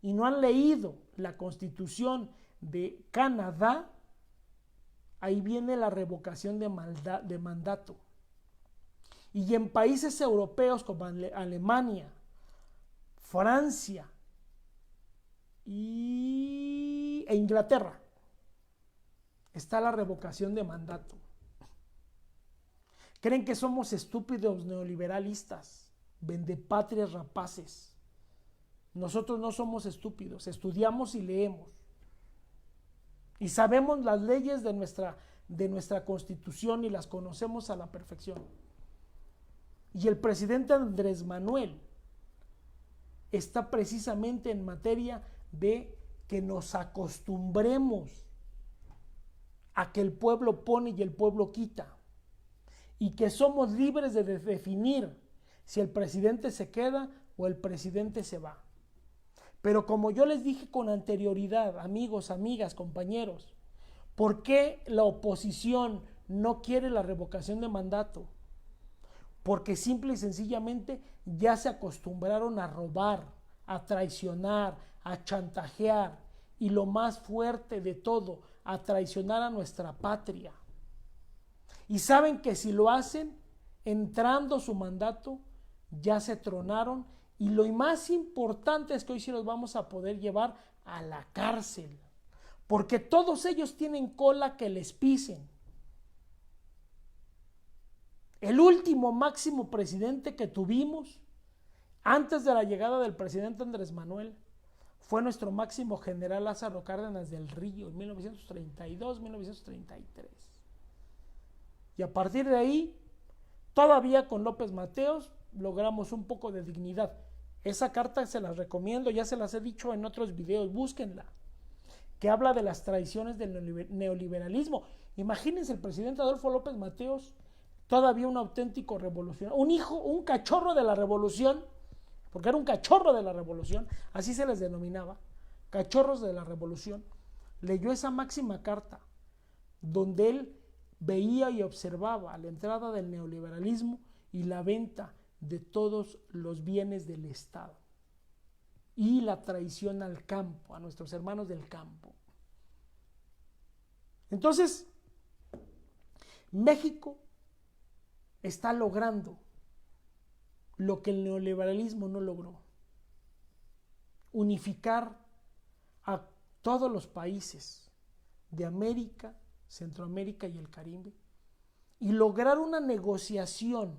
y no han leído la Constitución de Canadá, ahí viene la revocación de mandato. Y en países europeos como Alemania, Francia e Inglaterra está la revocación de mandato. Creen que somos estúpidos neoliberalistas, vendepatrias rapaces. Nosotros no somos estúpidos, estudiamos y leemos. Y sabemos las leyes de nuestra Constitución y las conocemos a la perfección. Y el presidente Andrés Manuel está precisamente en materia de que nos acostumbremos a que el pueblo pone y el pueblo quita. Y que somos libres de definir si el presidente se queda o el presidente se va. Pero como yo les dije con anterioridad, amigos, amigas, compañeros, ¿por qué la oposición no quiere la revocación de mandato? Porque simple y sencillamente ya se acostumbraron a robar, a traicionar, a chantajear y lo más fuerte de todo, a traicionar a nuestra patria. Y saben que si lo hacen entrando su mandato, ya se tronaron, y lo más importante es que hoy sí los vamos a poder llevar a la cárcel, porque todos ellos tienen cola que les pisen. El último máximo presidente que tuvimos antes de la llegada del presidente Andrés Manuel fue nuestro máximo general Lázaro Cárdenas del Río en 1932-1933. Y a partir de ahí, todavía con López Mateos, logramos un poco de dignidad. Esa carta se las recomiendo, ya se las he dicho en otros videos, búsquenla, que habla de las traiciones del neoliberalismo. Imagínense el presidente Adolfo López Mateos, todavía un auténtico revolucionario, un cachorro de la revolución, porque era un cachorro de la revolución, así se les denominaba, cachorros de la revolución, leyó esa máxima carta, donde él veía y observaba la entrada del neoliberalismo y la venta de todos los bienes del Estado y la traición al campo, a nuestros hermanos del campo. Entonces, México está logrando lo que el neoliberalismo no logró: unificar a todos los países de América, Centroamérica y el Caribe, y lograr una negociación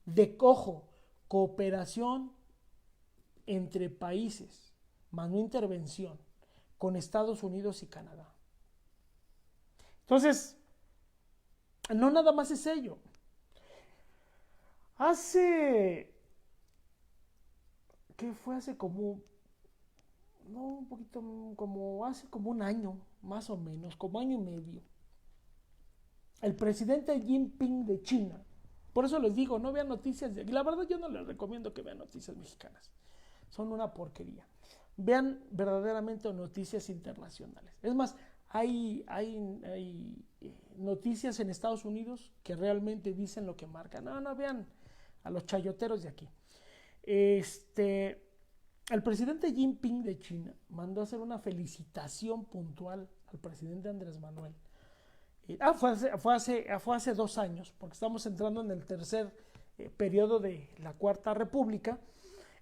de cooperación entre países, más no intervención, con Estados Unidos y Canadá. Entonces, no nada más es ello. Hace como un año, más o menos, como año y medio, el presidente Xi Jinping de China, por eso les digo, no vean noticias, la verdad yo no les recomiendo que vean noticias mexicanas, son una porquería. Vean verdaderamente noticias internacionales. Es más, hay noticias en Estados Unidos que realmente dicen lo que marcan. No vean a los chayoteros de aquí. El presidente Xi Jinping de China mandó a hacer una felicitación puntual al presidente Andrés Manuel. Fue hace 2 años, porque estamos entrando en el tercer periodo de la Cuarta República.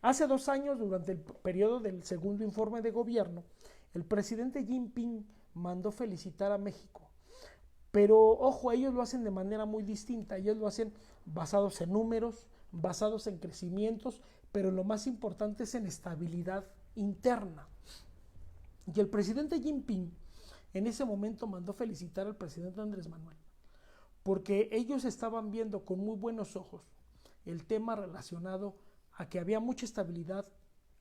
Hace 2 años, durante el periodo del segundo informe de gobierno, el presidente Xi Jinping mandó felicitar a México. Pero, ojo, ellos lo hacen de manera muy distinta. Ellos lo hacen basados en números, basados en crecimientos, pero lo más importante es en estabilidad interna. Y el presidente Xi Jinping en ese momento mandó felicitar al presidente Andrés Manuel, porque ellos estaban viendo con muy buenos ojos el tema relacionado a que había mucha estabilidad,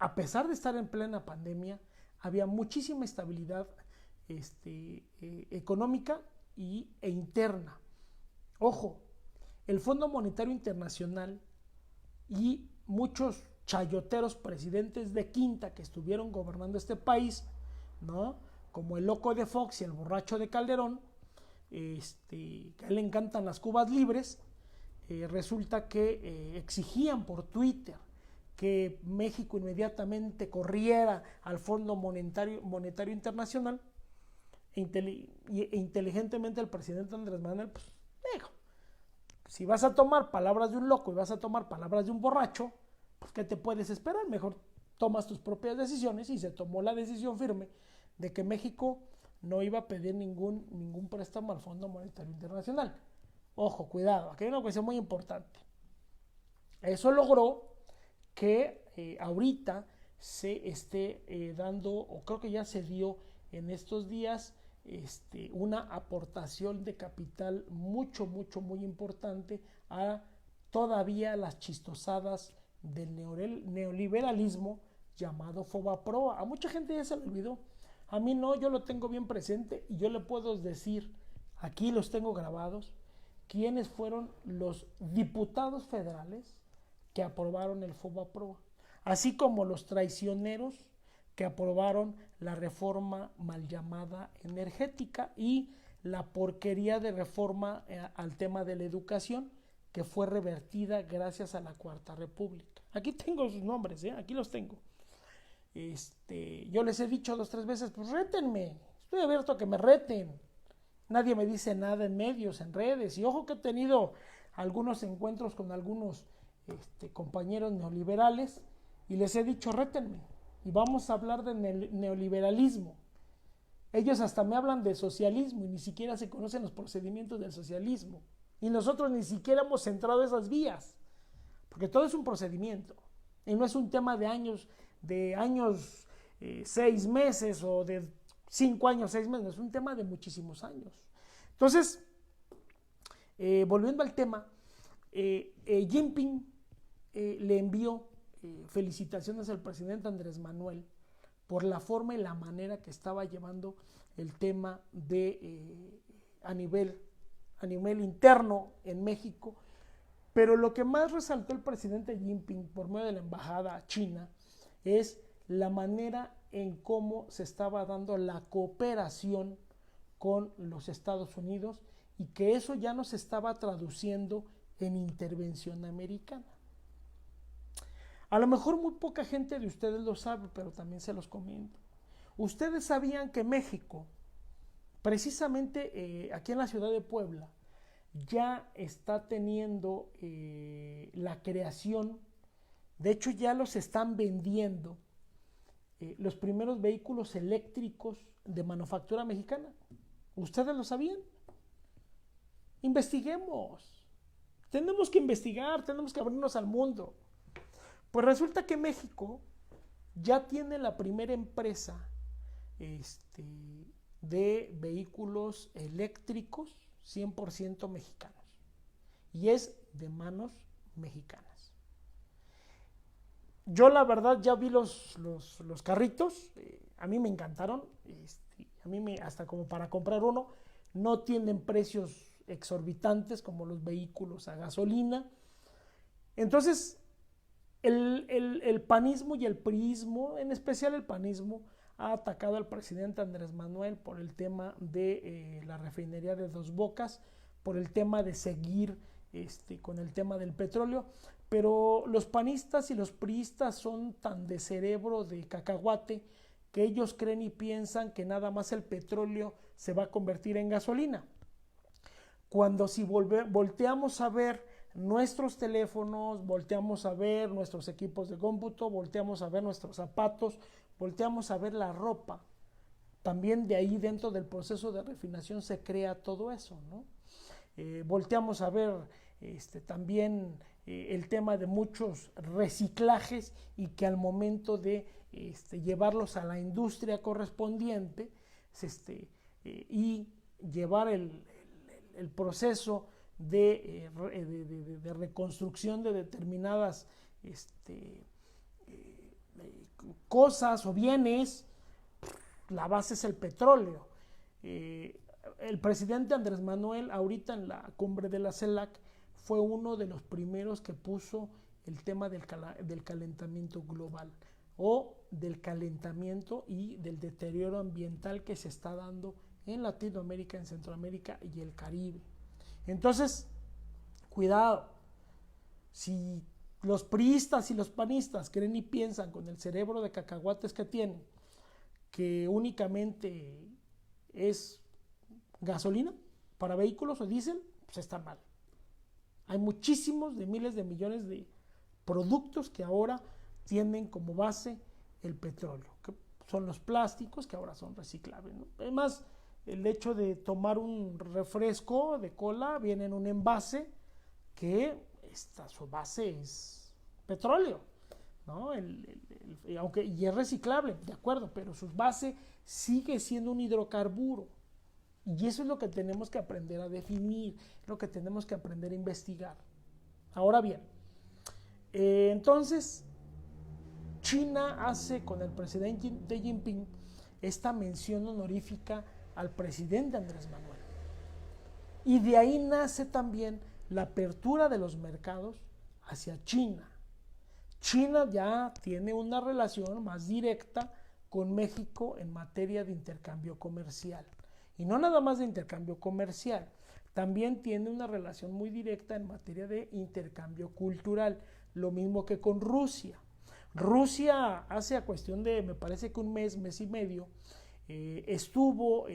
a pesar de estar en plena pandemia, había muchísima estabilidad económica e interna. Ojo, el Fondo Monetario Internacional y muchos chayoteros presidentes de quinta que estuvieron gobernando este país, ¿no?, como el loco de Fox y el borracho de Calderón, que a él le encantan las cubas libres, resulta que exigían por Twitter que México inmediatamente corriera al Fondo Monetario Internacional, e inteligentemente el presidente Andrés Manuel, pues, dijo, si vas a tomar palabras de un loco y vas a tomar palabras de un borracho, pues ¿qué te puedes esperar? Mejor tomas tus propias decisiones, y se tomó la decisión firme de que México no iba a pedir ningún préstamo al Fondo Monetario Internacional. Ojo, cuidado, aquí hay una cuestión muy importante. Eso logró que ahorita se esté dando, o creo que ya se dio en estos días, una aportación de capital muy importante a todavía las chistosadas del neoliberalismo llamado Fobaproa. A mucha gente ya se le olvidó. A mí no, yo lo tengo bien presente, y yo le puedo decir, aquí los tengo grabados, quiénes fueron los diputados federales que aprobaron el Fobaproa, así como los traicioneros que aprobaron la reforma mal llamada energética y la porquería de reforma al tema de la educación, que fue revertida gracias a la Cuarta República. Aquí tengo sus nombres, aquí los tengo. Yo les he dicho 2 o 3 veces, pues rétenme, estoy abierto a que me reten. Nadie me dice nada en medios, en redes, y ojo que he tenido algunos encuentros con algunos compañeros neoliberales y les he dicho, rétenme y vamos a hablar de neoliberalismo. Ellos hasta me hablan de socialismo y ni siquiera se conocen los procedimientos del socialismo. Y nosotros ni siquiera hemos entrado a esas vías, porque todo es un procedimiento. Y no es un tema de años, 6 meses o de 5 años, 6 meses, es un tema de muchísimos años. Entonces, volviendo al tema, Jinping le envió felicitaciones al presidente Andrés Manuel por la forma y la manera que estaba llevando el tema a nivel interno en México. Pero lo que más resaltó el presidente Jinping por medio de la embajada china es la manera en cómo se estaba dando la cooperación con los Estados Unidos y que eso ya no se estaba traduciendo en intervención americana. A lo mejor muy poca gente de ustedes lo sabe, pero también se los comento. Ustedes sabían que México, precisamente aquí en la ciudad de Puebla, ya está teniendo la creación, de hecho ya los están vendiendo, los primeros vehículos eléctricos de manufactura mexicana. ¿Ustedes lo sabían? Investiguemos. Tenemos que investigar, tenemos que abrirnos al mundo. Pues resulta que México ya tiene la primera empresa de vehículos eléctricos 100% mexicanos. Y es de manos mexicanas. Yo la verdad ya vi los carritos, a mí me encantaron, hasta como para comprar uno, no tienen precios exorbitantes como los vehículos a gasolina. Entonces, el panismo y el priismo, en especial el panismo, ha atacado al presidente Andrés Manuel por el tema de la refinería de Dos Bocas, por el tema de seguir con el tema del petróleo, pero los panistas y los priistas son tan de cerebro de cacahuate que ellos creen y piensan que nada más el petróleo se va a convertir en gasolina. Cuando si volteamos a ver nuestros teléfonos, volteamos a ver nuestros equipos de cómputo, volteamos a ver nuestros zapatos, volteamos a ver la ropa, también de ahí dentro del proceso de refinación se crea todo eso, ¿no? Volteamos a ver también el tema de muchos reciclajes y que al momento de llevarlos a la industria correspondiente y llevar el proceso de reconstrucción de determinadas cosas o bienes, la base es el petróleo. El presidente Andrés Manuel ahorita en la cumbre de la CELAC fue uno de los primeros que puso el tema del calentamiento global o del calentamiento y del deterioro ambiental que se está dando en Latinoamérica, en Centroamérica y el Caribe. Entonces, cuidado, si los priistas y los panistas creen y piensan con el cerebro de cacahuates que tienen que únicamente es gasolina para vehículos o diésel, pues está mal. Hay muchísimos de miles de millones de productos que ahora tienen como base el petróleo, que son los plásticos que ahora son reciclables, ¿no? Además, el hecho de tomar un refresco de cola viene en un envase que su base es petróleo, ¿no? Aunque y es reciclable, de acuerdo, pero su base sigue siendo un hidrocarburo. Y eso es lo que tenemos que aprender a definir, lo que tenemos que aprender a investigar. Ahora bien, entonces, China hace con el presidente Jinping esta mención honorífica al presidente Andrés Manuel. Y de ahí nace también la apertura de los mercados hacia China. China ya tiene una relación más directa con México en materia de intercambio comercial. Y no nada más de intercambio comercial, también tiene una relación muy directa en materia de intercambio cultural, lo mismo que con Rusia. Rusia hace a cuestión de, me parece que un mes y medio, estuvo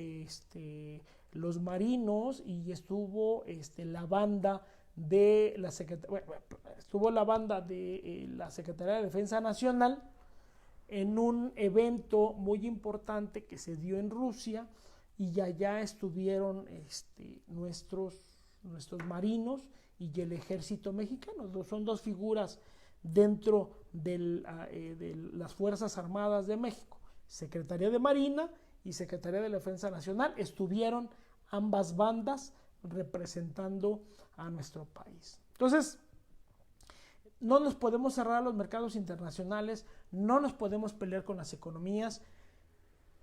los marinos y estuvo la banda de la Secretaría, bueno, estuvo la banda de la Secretaría de Defensa Nacional en un evento muy importante que se dio en Rusia, y allá estuvieron nuestros marinos y el ejército mexicano. Son dos figuras dentro de las Fuerzas Armadas de México, Secretaría de Marina y Secretaría de Defensa Nacional. Estuvieron ambas bandas representando a nuestro país. Entonces, no nos podemos cerrar a los mercados internacionales, no nos podemos pelear con las economías.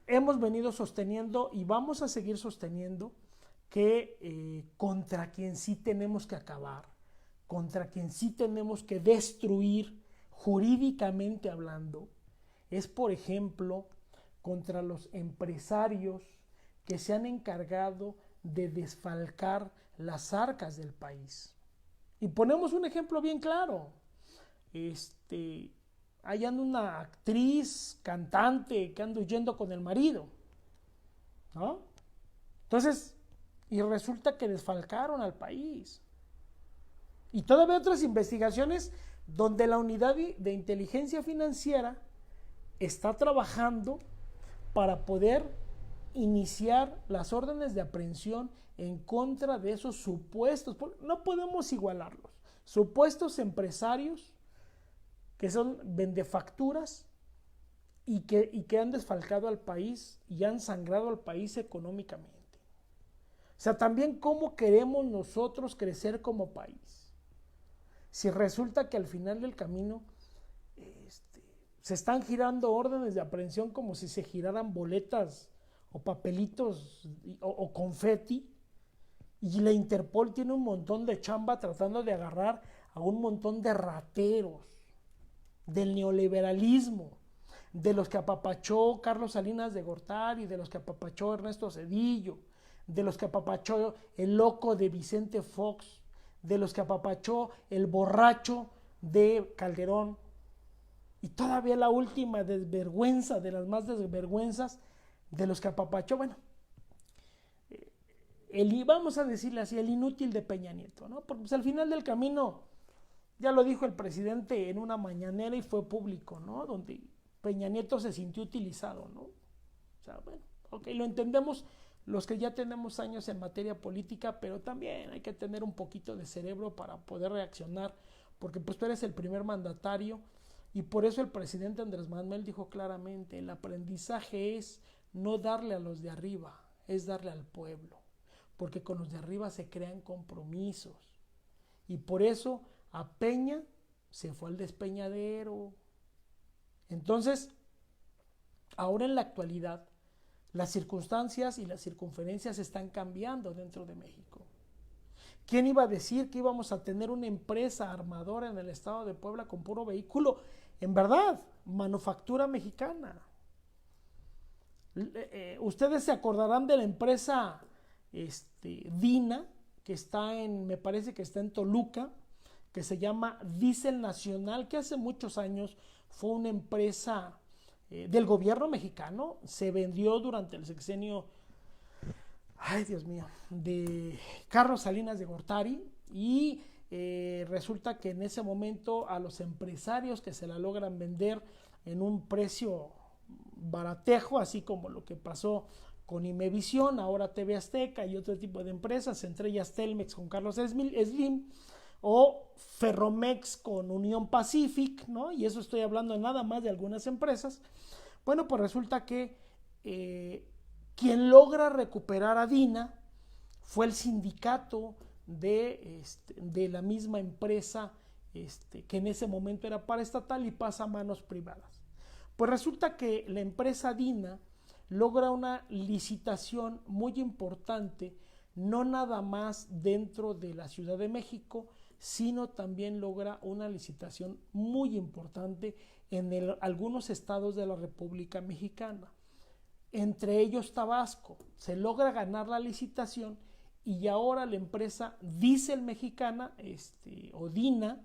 Hemos venido sosteniendo y vamos a seguir sosteniendo que contra quien sí tenemos que acabar, contra quien sí tenemos que destruir, jurídicamente hablando, es, por ejemplo, contra los empresarios que se han encargado de desfalcar las arcas del país. Y ponemos un ejemplo bien claro. Hay una actriz, cantante, que anda huyendo con el marido, ¿no? Entonces, y resulta que desfalcaron al país. Y todavía otras investigaciones donde la unidad de inteligencia financiera está trabajando para poder iniciar las órdenes de aprehensión en contra de esos supuestos, no podemos igualarlos, supuestos empresarios que son vendefacturas y que han desfalcado al país y han sangrado al país económicamente. O sea, también cómo queremos nosotros crecer como país. Si resulta que al final del camino se están girando órdenes de aprehensión como si se giraran boletas o papelitos o confeti, y la Interpol tiene un montón de chamba tratando de agarrar a un montón de rateros del neoliberalismo, de los que apapachó Carlos Salinas de Gortari, de los que apapachó Ernesto Zedillo, de los que apapachó el loco de Vicente Fox, de los que apapachó el borracho de Calderón, y todavía la última desvergüenza de las más desvergüenzas, de los que apapachó, bueno, vamos a decirle así, el inútil de Peña Nieto, ¿no? Porque pues, al final del camino, ya lo dijo el presidente en una mañanera y fue público, ¿no? Donde Peña Nieto se sintió utilizado, ¿no? O sea, bueno, ok, lo entendemos los que ya tenemos años en materia política, pero también hay que tener un poquito de cerebro para poder reaccionar, porque pues tú eres el primer mandatario, y por eso el presidente Andrés Manuel dijo claramente, el aprendizaje es no darle a los de arriba, es darle al pueblo, porque con los de arriba se crean compromisos, y por eso a Peña se fue al despeñadero. Entonces, ahora en la actualidad, las circunstancias y las circunferencias están cambiando dentro de México. ¿Quién iba a decir que íbamos a tener una empresa armadora en el estado de Puebla con puro vehículo? En verdad, manufactura mexicana. Ustedes se acordarán de la empresa Dina, que está me parece que está en Toluca, que se llama Diesel Nacional, que hace muchos años fue una empresa del gobierno mexicano, se vendió durante el sexenio, ay Dios mío, de Carlos Salinas de Gortari, y resulta que en ese momento a los empresarios que se la logran vender en un precio baratejo, así como lo que pasó con Imevisión, ahora TV Azteca y otro tipo de empresas, entre ellas Telmex con Carlos Slim, o Ferromex con Unión Pacific, ¿no? Y eso estoy hablando nada más de algunas empresas. Bueno, pues resulta que quien logra recuperar a Dina fue el sindicato de la misma empresa que en ese momento era paraestatal y pasa a manos privadas. Pues resulta que la empresa Dina logra una licitación muy importante, no nada más dentro de la Ciudad de México, sino también logra una licitación muy importante en algunos estados de la República Mexicana, entre ellos Tabasco. Se logra ganar la licitación y ahora la empresa Diesel Mexicana, o Dina,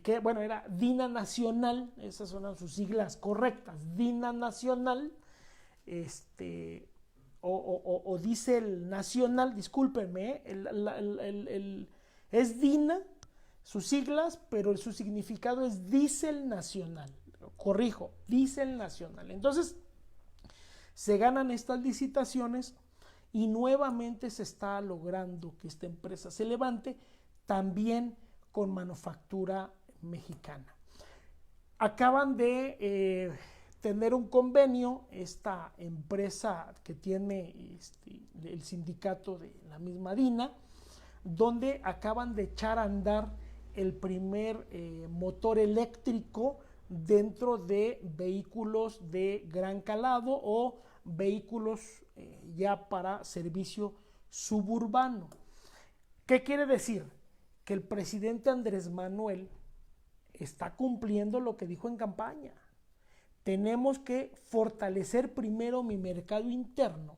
que bueno, era Dina Nacional, esas son sus siglas correctas, Dina Nacional, o Diesel Nacional, discúlpenme, el Es DINA, sus siglas, pero su significado es diésel nacional. Corrijo, diésel nacional. Entonces, se ganan estas licitaciones y nuevamente se está logrando que esta empresa se levante, también con manufactura mexicana. Acaban de tener un convenio, esta empresa que tiene el sindicato de la misma DINA, donde acaban de echar a andar el primer motor eléctrico dentro de vehículos de gran calado o vehículos ya para servicio suburbano. ¿Qué quiere decir? Que el presidente Andrés Manuel está cumpliendo lo que dijo en campaña. Tenemos que fortalecer primero mi mercado interno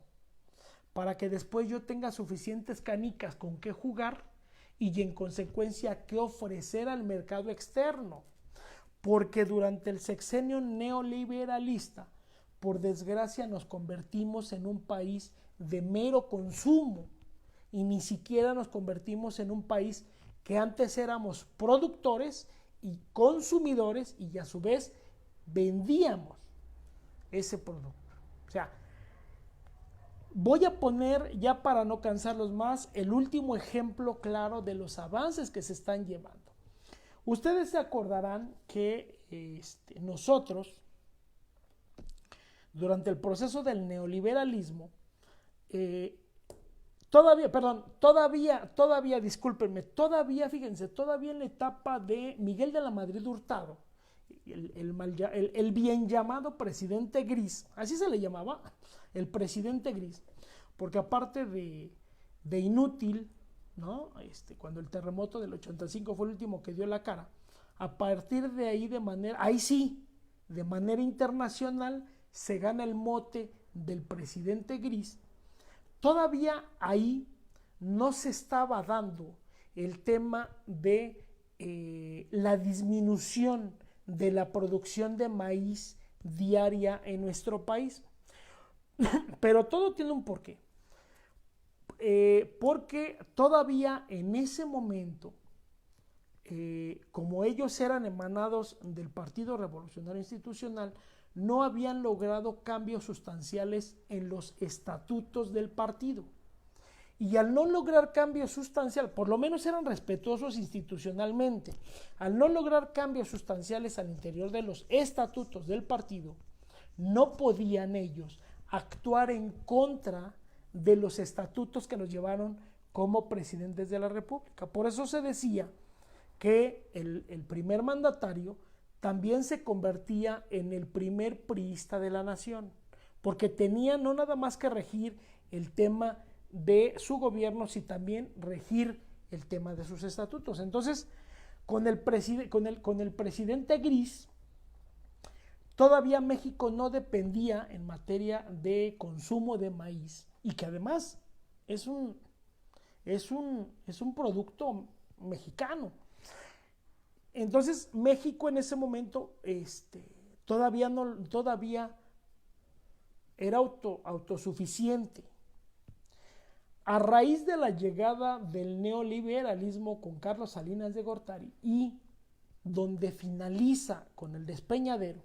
para que después yo tenga suficientes canicas con qué jugar y en consecuencia qué ofrecer al mercado externo. Porque durante el sexenio neoliberalista, por desgracia, nos convertimos en un país de mero consumo y ni siquiera nos convertimos en un país que antes éramos productores y consumidores y a su vez vendíamos ese producto. O sea, voy a poner, ya para no cansarlos más, el último ejemplo claro de los avances que se están llevando. Ustedes se acordarán que nosotros, durante el proceso del neoliberalismo, fíjense, todavía en la etapa de Miguel de la Madrid Hurtado, el bien llamado presidente gris, así se le llamaba, el presidente gris, porque aparte de inútil, ¿no? Cuando el terremoto del 85 fue el último que dio la cara, a partir de ahí de manera internacional se gana el mote del presidente gris. Todavía ahí no se estaba dando el tema de la disminución de la producción de maíz diaria en nuestro país. Pero todo tiene un porqué. Porque todavía en ese momento, como ellos eran emanados del Partido Revolucionario Institucional, no habían logrado cambios sustanciales en los estatutos del partido. Y al no lograr cambios sustanciales, por lo menos eran respetuosos institucionalmente, al no lograr cambios sustanciales al interior de los estatutos del partido, no podían ellos actuar en contra de los estatutos que los llevaron como presidentes de la República. Por eso se decía que el primer mandatario también se convertía en el primer priista de la nación, porque tenía no nada más que regir el tema de su gobierno, sino también regir el tema de sus estatutos. Entonces, con el presidente gris, todavía México no dependía en materia de consumo de maíz, y que además es un producto mexicano. Entonces México en ese momento todavía era autosuficiente. A raíz de la llegada del neoliberalismo con Carlos Salinas de Gortari y donde finaliza con el despeñadero,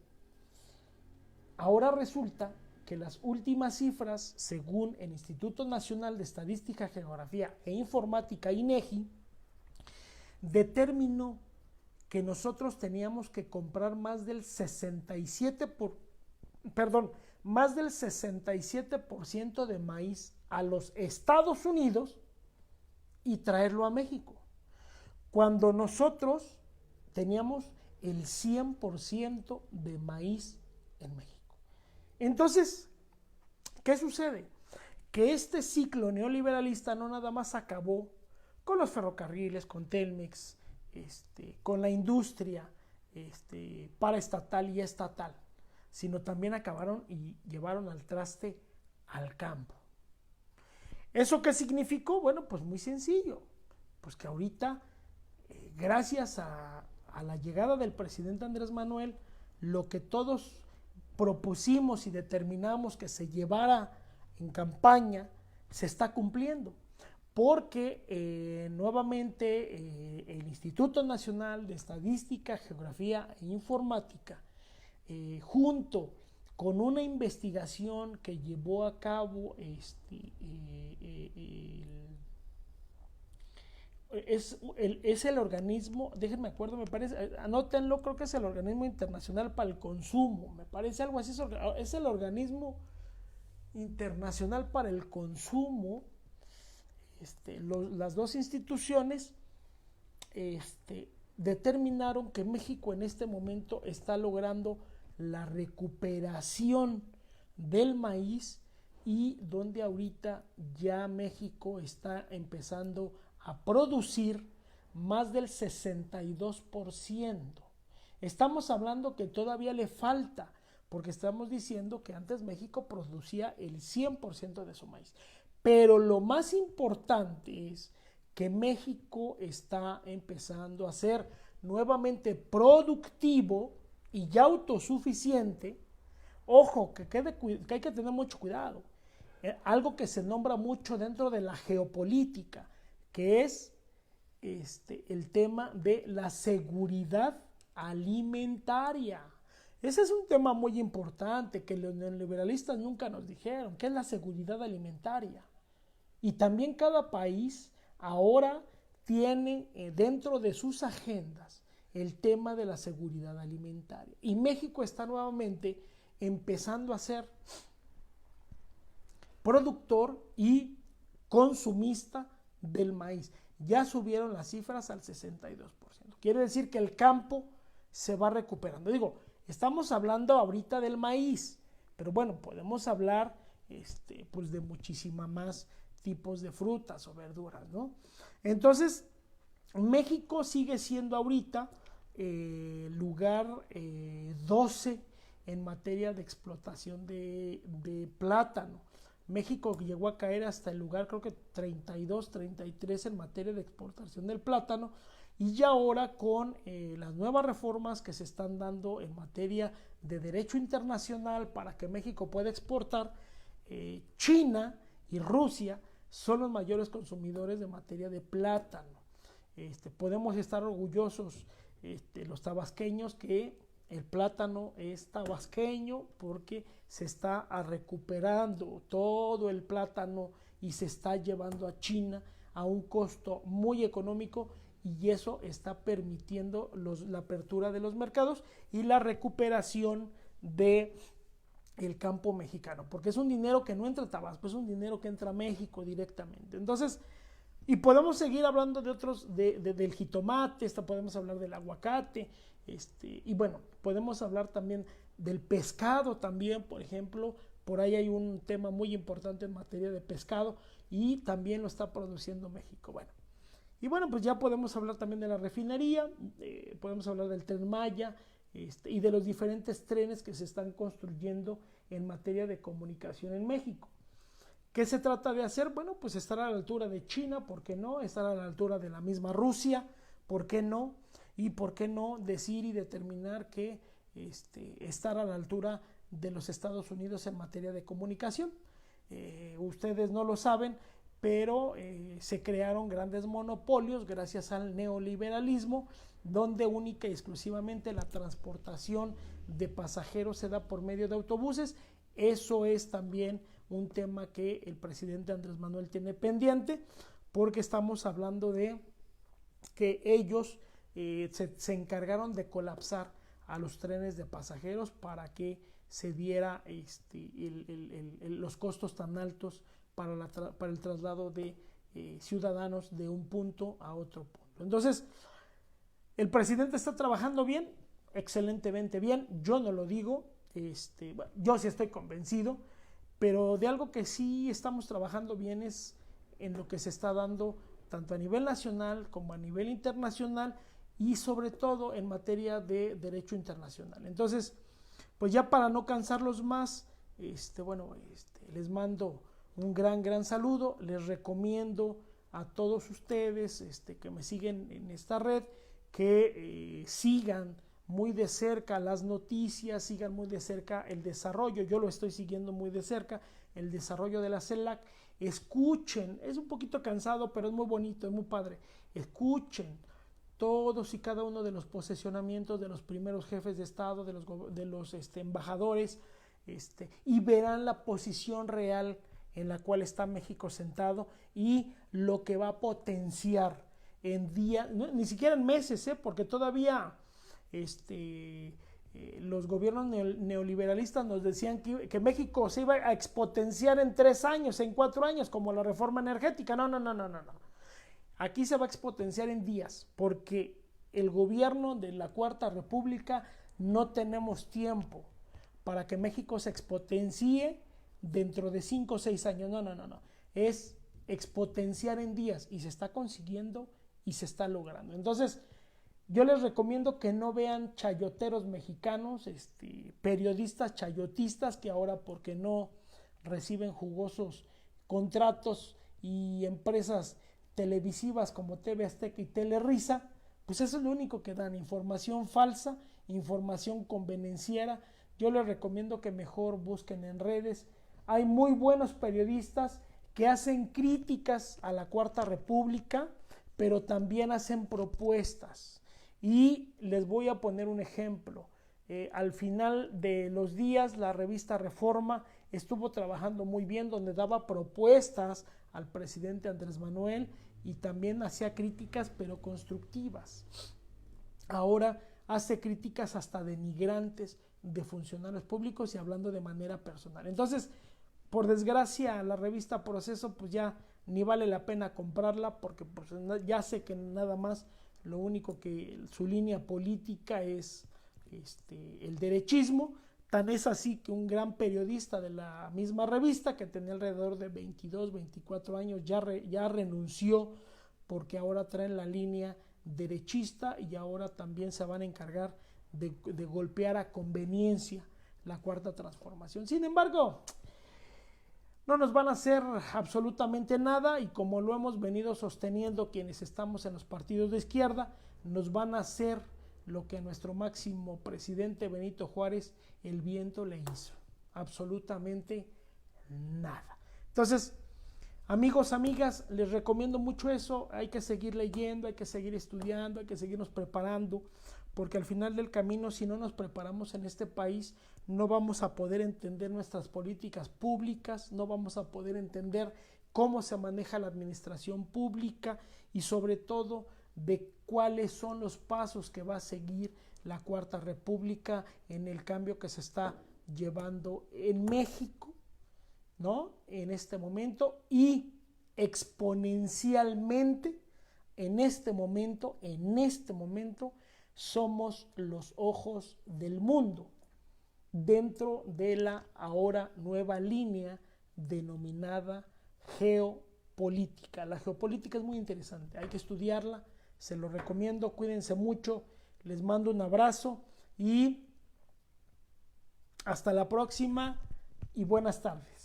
ahora resulta que las últimas cifras, según el Instituto Nacional de Estadística, Geografía e Informática, INEGI, determinó que nosotros teníamos que comprar más del 67% de maíz a los Estados Unidos y traerlo a México, cuando nosotros teníamos el 100% de maíz en México. Entonces, ¿qué sucede? Que este ciclo neoliberalista no nada más acabó con los ferrocarriles, con Telmex, con la industria paraestatal y estatal, sino también acabaron y llevaron al traste al campo. ¿Eso qué significó? Bueno, pues muy sencillo, pues que ahorita, gracias a la llegada del presidente Andrés Manuel, lo que todos propusimos y determinamos que se llevara en campaña, se está cumpliendo. porque nuevamente el Instituto Nacional de Estadística, Geografía e Informática, junto con una investigación que llevó a cabo es el organismo, déjenme acuerdo, me parece, anótenlo, creo que es el Organismo Internacional para el Consumo, me parece algo así, es el Organismo Internacional para el Consumo. Las dos instituciones determinaron que México en este momento está logrando la recuperación del maíz y donde ahorita ya México está empezando a producir más del 62%. Estamos hablando que todavía le falta, porque estamos diciendo que antes México producía el 100% de su maíz. Pero lo más importante es que México está empezando a ser nuevamente productivo y ya autosuficiente. Ojo, que hay que tener mucho cuidado. Algo que se nombra mucho dentro de la geopolítica, que es el tema de la seguridad alimentaria. Ese es un tema muy importante que los neoliberalistas nunca nos dijeron, que es la seguridad alimentaria. Y también cada país ahora tiene dentro de sus agendas el tema de la seguridad alimentaria. Y México está nuevamente empezando a ser productor y consumista del maíz. Ya subieron las cifras al 62%. Quiere decir que el campo se va recuperando. Digo, estamos hablando ahorita del maíz, pero bueno, podemos hablar pues de muchísima más tipos de frutas o verduras, ¿no? Entonces, México sigue siendo ahorita lugar 12 en materia de explotación de plátano. México llegó a caer hasta el lugar, creo que 32, 33 en materia de exportación del plátano, y ya ahora con las nuevas reformas que se están dando en materia de derecho internacional para que México pueda exportar, China y Rusia son los mayores consumidores de materia de plátano. Podemos estar orgullosos los tabasqueños que el plátano es tabasqueño porque se está recuperando todo el plátano y se está llevando a China a un costo muy económico, y eso está permitiendo la apertura de los mercados y la recuperación de el campo mexicano, porque es un dinero que no entra a Tabasco, es un dinero que entra a México directamente. Entonces, y podemos seguir hablando de otros, del jitomate, podemos hablar del aguacate, y bueno, podemos hablar también del pescado también, por ejemplo, por ahí hay un tema muy importante en materia de pescado y también lo está produciendo México. Bueno, y bueno, pues ya podemos hablar también de la refinería, podemos hablar del Tren Maya, y de los diferentes trenes que se están construyendo en materia de comunicación en México. ¿Qué se trata de hacer? Bueno, pues estar a la altura de China, ¿por qué no? Estar a la altura de la misma Rusia, ¿por qué no? Y ¿por qué no decir y determinar que estar a la altura de los Estados Unidos en materia de comunicación? Ustedes no lo saben, pero se crearon grandes monopolios gracias al neoliberalismo, donde única y exclusivamente la transportación de pasajeros se da por medio de autobuses. Eso es también un tema que el presidente Andrés Manuel tiene pendiente, porque estamos hablando de que ellos se encargaron de colapsar a los trenes de pasajeros para que se diera los costos tan altos para el traslado de ciudadanos de un punto a otro punto. Entonces, el presidente está trabajando bien, excelentemente bien. Yo no lo digo, bueno, yo sí estoy convencido, pero de algo que sí estamos trabajando bien es en lo que se está dando tanto a nivel nacional como a nivel internacional, y sobre todo en materia de derecho internacional. Entonces, pues ya para no cansarlos más, les mando un gran saludo. Les recomiendo a todos ustedes que me siguen en esta red que sigan muy de cerca las noticias, sigan muy de cerca el desarrollo. Yo lo estoy siguiendo muy de cerca, el desarrollo de la CELAC. Escuchen, es un poquito cansado, pero es muy bonito, es muy padre. Escuchen todos y cada uno de los posesionamientos de los primeros jefes de Estado, de los embajadores, y verán la posición real en la cual está México sentado y lo que va a potenciar en días, no, ni siquiera en meses, porque todavía los gobiernos neoliberalistas nos decían que México se iba a exponenciar en 3 años, en 4 años, como la reforma energética. No. Aquí se va a exponenciar en días, porque el gobierno de la Cuarta República no tenemos tiempo para que México se exponencie dentro de 5 o 6 años. No. Es exponenciar en días y se está consiguiendo y se está logrando. Entonces, yo les recomiendo que no vean chayoteros mexicanos, periodistas chayotistas que ahora porque no reciben jugosos contratos y empresas televisivas como TV Azteca y Telerisa, pues eso es lo único que dan, información falsa, información convenenciera. Yo les recomiendo que mejor busquen en redes. Hay muy buenos periodistas que hacen críticas a la Cuarta República, pero también hacen propuestas. Y les voy a poner un ejemplo. Al final de los días, la revista Reforma estuvo trabajando muy bien, donde daba propuestas al presidente Andrés Manuel y también hacía críticas, pero constructivas. Ahora hace críticas hasta denigrantes de funcionarios públicos y hablando de manera personal. Entonces, por desgracia, la revista Proceso pues ya ni vale la pena comprarla, porque pues ya sé que nada más lo único que su línea política es el derechismo. Tan es así que un gran periodista de la misma revista, que tenía alrededor de 22, 24 años, ya renunció, porque ahora traen la línea derechista y ahora también se van a encargar de golpear a conveniencia la Cuarta Transformación. Sin embargo, no nos van a hacer absolutamente nada, y como lo hemos venido sosteniendo quienes estamos en los partidos de izquierda, nos van a hacer lo que a nuestro máximo presidente Benito Juárez el viento le hizo, absolutamente nada. Entonces, amigos, amigas, les recomiendo mucho eso. Hay que seguir leyendo, hay que seguir estudiando, hay que seguirnos preparando, porque al final del camino, si no nos preparamos en este país, no vamos a poder entender nuestras políticas públicas, no vamos a poder entender cómo se maneja la administración pública y sobre todo de cuáles son los pasos que va a seguir la Cuarta República en el cambio que se está llevando en México, ¿no? En este momento, y exponencialmente en este momento somos los ojos del mundo dentro de la ahora nueva línea denominada geopolítica. La geopolítica es muy interesante, hay que estudiarla, se lo recomiendo. Cuídense mucho, les mando un abrazo y hasta la próxima y buenas tardes.